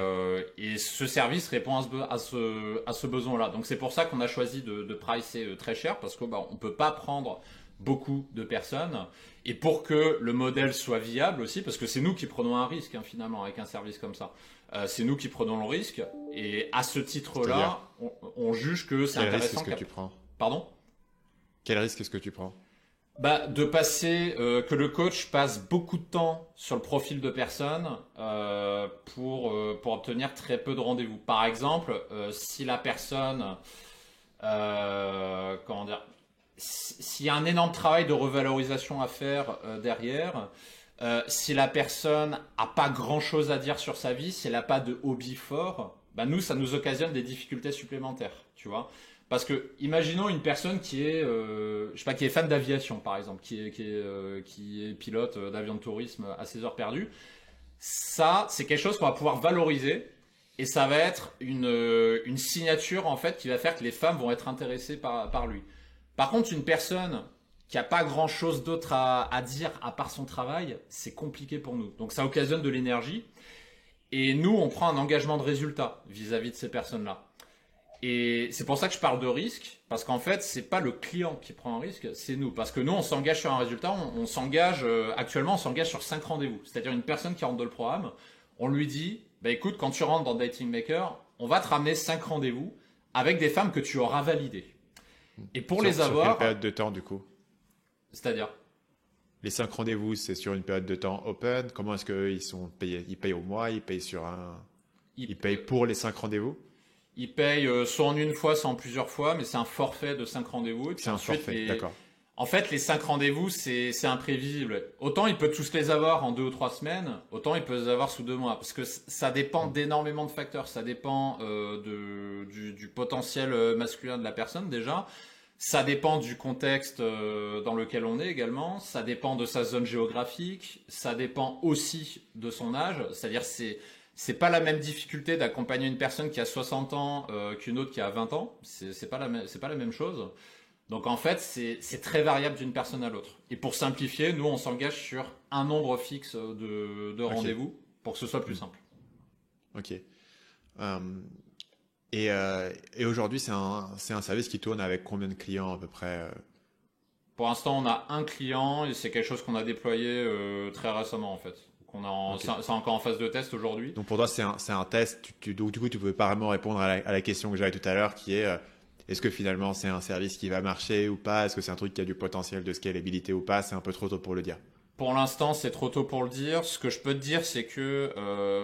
ce service répond à ce besoin-là. Donc c'est pour ça qu'on a choisi de pricer très cher, parce que on peut pas prendre beaucoup de personnes, et pour que le modèle soit viable aussi, parce que c'est nous qui prenons un risque finalement avec un service comme ça. C'est nous qui prenons le risque, et à ce titre-là, on juge que c'est intéressant. Quel risque est-ce que tu prends? Pardon? Quel risque est-ce que tu prends? De passer, que le coach passe beaucoup de temps sur le profil de personne pour obtenir très peu de rendez-vous. Par exemple, si la personne, comment dire, s'il y a un énorme travail de revalorisation à faire derrière, si la personne a pas grand-chose à dire sur sa vie, si elle n'a pas de hobby fort, nous, ça nous occasionne des difficultés supplémentaires, tu vois. Parce que, imaginons une personne qui est, je sais pas, qui est fan d'aviation, par exemple, qui est pilote d'avion de tourisme à ses heures perdues. Ça, c'est quelque chose qu'on va pouvoir valoriser et ça va être une signature, en fait, qui va faire que les femmes vont être intéressées par lui. Par contre, une personne qui a pas grand chose d'autre à dire à part son travail, c'est compliqué pour nous. Donc, ça occasionne de l'énergie et nous, on prend un engagement de résultat vis-à-vis de ces personnes-là. Et c'est pour ça que je parle de risque, parce qu'en fait, c'est pas le client qui prend un risque, c'est nous. Parce que nous, on s'engage sur un résultat, on s'engage, actuellement, on s'engage sur 5 rendez-vous. C'est-à-dire une personne qui rentre dans le programme, on lui dit, écoute, quand tu rentres dans Dating Maker, on va te ramener 5 rendez-vous avec des femmes que tu auras validées. Et pour les avoir... Sur quelle période de temps, du coup? C'est-à-dire? Les 5 rendez-vous, c'est sur une période de temps open. Comment est-ce qu'ils sont payés? Ils payent au mois, ils payent sur un... Ils payent pour les 5 rendez-vous? Ils payent soit en une fois, soit en plusieurs fois, mais c'est un forfait de 5 rendez-vous. C'est un forfait, d'accord. En fait, les 5 rendez-vous, c'est imprévisible. Autant il peut tous les avoir en 2 ou 3 semaines, autant il peut les avoir sous 2 mois. Parce que ça dépend d'énormément de facteurs. Ça dépend du potentiel masculin de la personne déjà. Ça dépend du contexte dans lequel on est également. Ça dépend de sa zone géographique. Ça dépend aussi de son âge. C'est-à-dire c'est pas la même difficulté d'accompagner une personne qui a 60 ans qu'une autre qui a 20 ans. C'est pas la même chose. Donc en fait, c'est très variable d'une personne à l'autre. Et pour simplifier, nous on s'engage sur un nombre fixe de rendez-vous pour que ce soit plus simple. Ok. Et aujourd'hui, c'est un service qui tourne avec combien de clients à peu près? Pour l'instant, on a un client et c'est quelque chose qu'on a déployé très récemment en fait. C'est encore en phase de test aujourd'hui. Donc pour toi, c'est un test. Donc du coup, tu ne pouvais pas vraiment répondre à la question que j'avais tout à l'heure, qui est est-ce que finalement c'est un service qui va marcher ou pas? Est-ce que c'est un truc qui a du potentiel de scalabilité ou pas? C'est un peu trop tôt pour le dire. Pour l'instant, c'est trop tôt pour le dire. Ce que je peux te dire, c'est que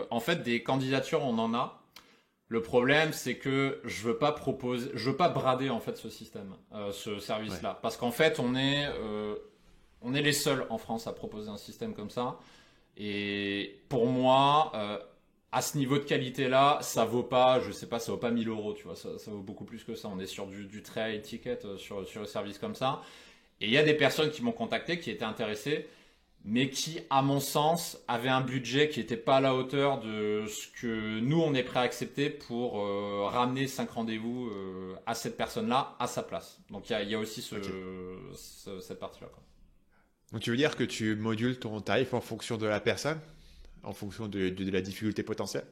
en fait, des candidatures, on en a. Le problème, c'est que je veux pas brader en fait ce système, ce service-là, parce qu'en fait, on est les seuls en France à proposer un système comme ça. Et pour moi, à ce niveau de qualité-là, ça vaut pas, je sais pas, ça vaut pas 1000 euros, tu vois, ça vaut beaucoup plus que ça. On est sur du très high ticket sur le service comme ça. Et il y a des personnes qui m'ont contacté, qui étaient intéressées, mais qui, à mon sens, avaient un budget qui n'était pas à la hauteur de ce que nous, on est prêt à accepter pour ramener 5 rendez-vous à cette personne-là, à sa place. Donc il y a aussi cette partie-là, quoi. Donc tu veux dire que tu modules ton tarif en fonction de la personne, en fonction de la difficulté potentielle?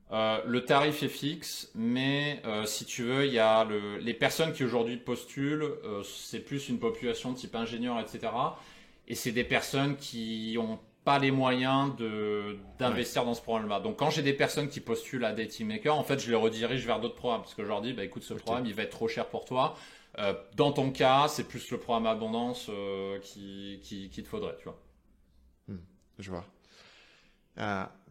Le tarif est fixe, mais si tu veux, il y a les personnes qui aujourd'hui postulent, c'est plus une population type ingénieur, etc. Et c'est des personnes qui n'ont pas les moyens d'investir dans ce programme-là. Donc quand j'ai des personnes qui postulent à Dating Maker, en fait, je les redirige vers d'autres programmes parce que je leur dis, écoute, ce programme, il va être trop cher pour toi. Dans ton cas, c'est plus le programme Abondance qui te faudrait, tu vois. Je vois.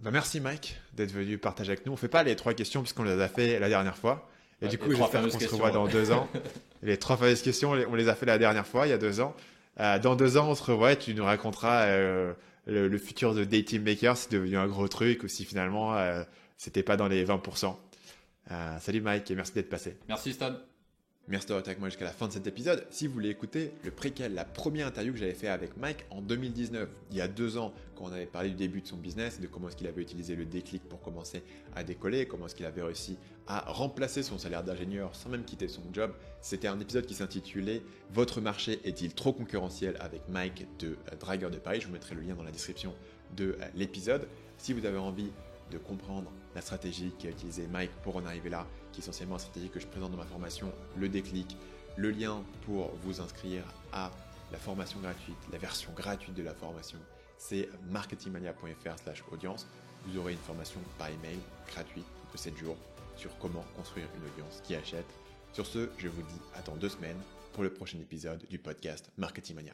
Merci Mike d'être venu partager avec nous. On fait pas les 3 questions puisqu'on les a fait la dernière fois. Et du coup, j'espère qu'on se revoit dans 2 ans. Les 3 fameuses questions, on les a fait la dernière fois, il y a 2 ans. Dans 2 ans, on se revoit et tu nous raconteras le futur de Dating Maker, c'est devenu un gros truc ou si finalement c'était pas dans les 20%. Salut Mike et merci d'être passé. Merci Stan. Merci d'avoir été avec moi jusqu'à la fin de cet épisode. Si vous voulez écouter le préquel, la première interview que j'avais fait avec Mike en 2019, il y a 2 ans, quand on avait parlé du début de son business, de comment est-ce qu'il avait utilisé le déclic pour commencer à décoller, comment est-ce qu'il avait réussi à remplacer son salaire d'ingénieur sans même quitter son job. C'était un épisode qui s'intitulait « Votre marché est-il trop concurrentiel ?» avec Mike de Dragueur de Paris. Je vous mettrai le lien dans la description de l'épisode. Si vous avez envie de comprendre la stratégie qu'a utilisée Mike pour en arriver là, qui est essentiellement la stratégie que je présente dans ma formation, le déclic, le lien pour vous inscrire à la formation gratuite, la version gratuite de la formation, c'est marketingmania.fr/audience. Vous aurez une formation par email gratuite de 7 jours sur comment construire une audience qui achète. Sur ce, je vous dis à dans 2 semaines pour le prochain épisode du podcast Marketing Mania.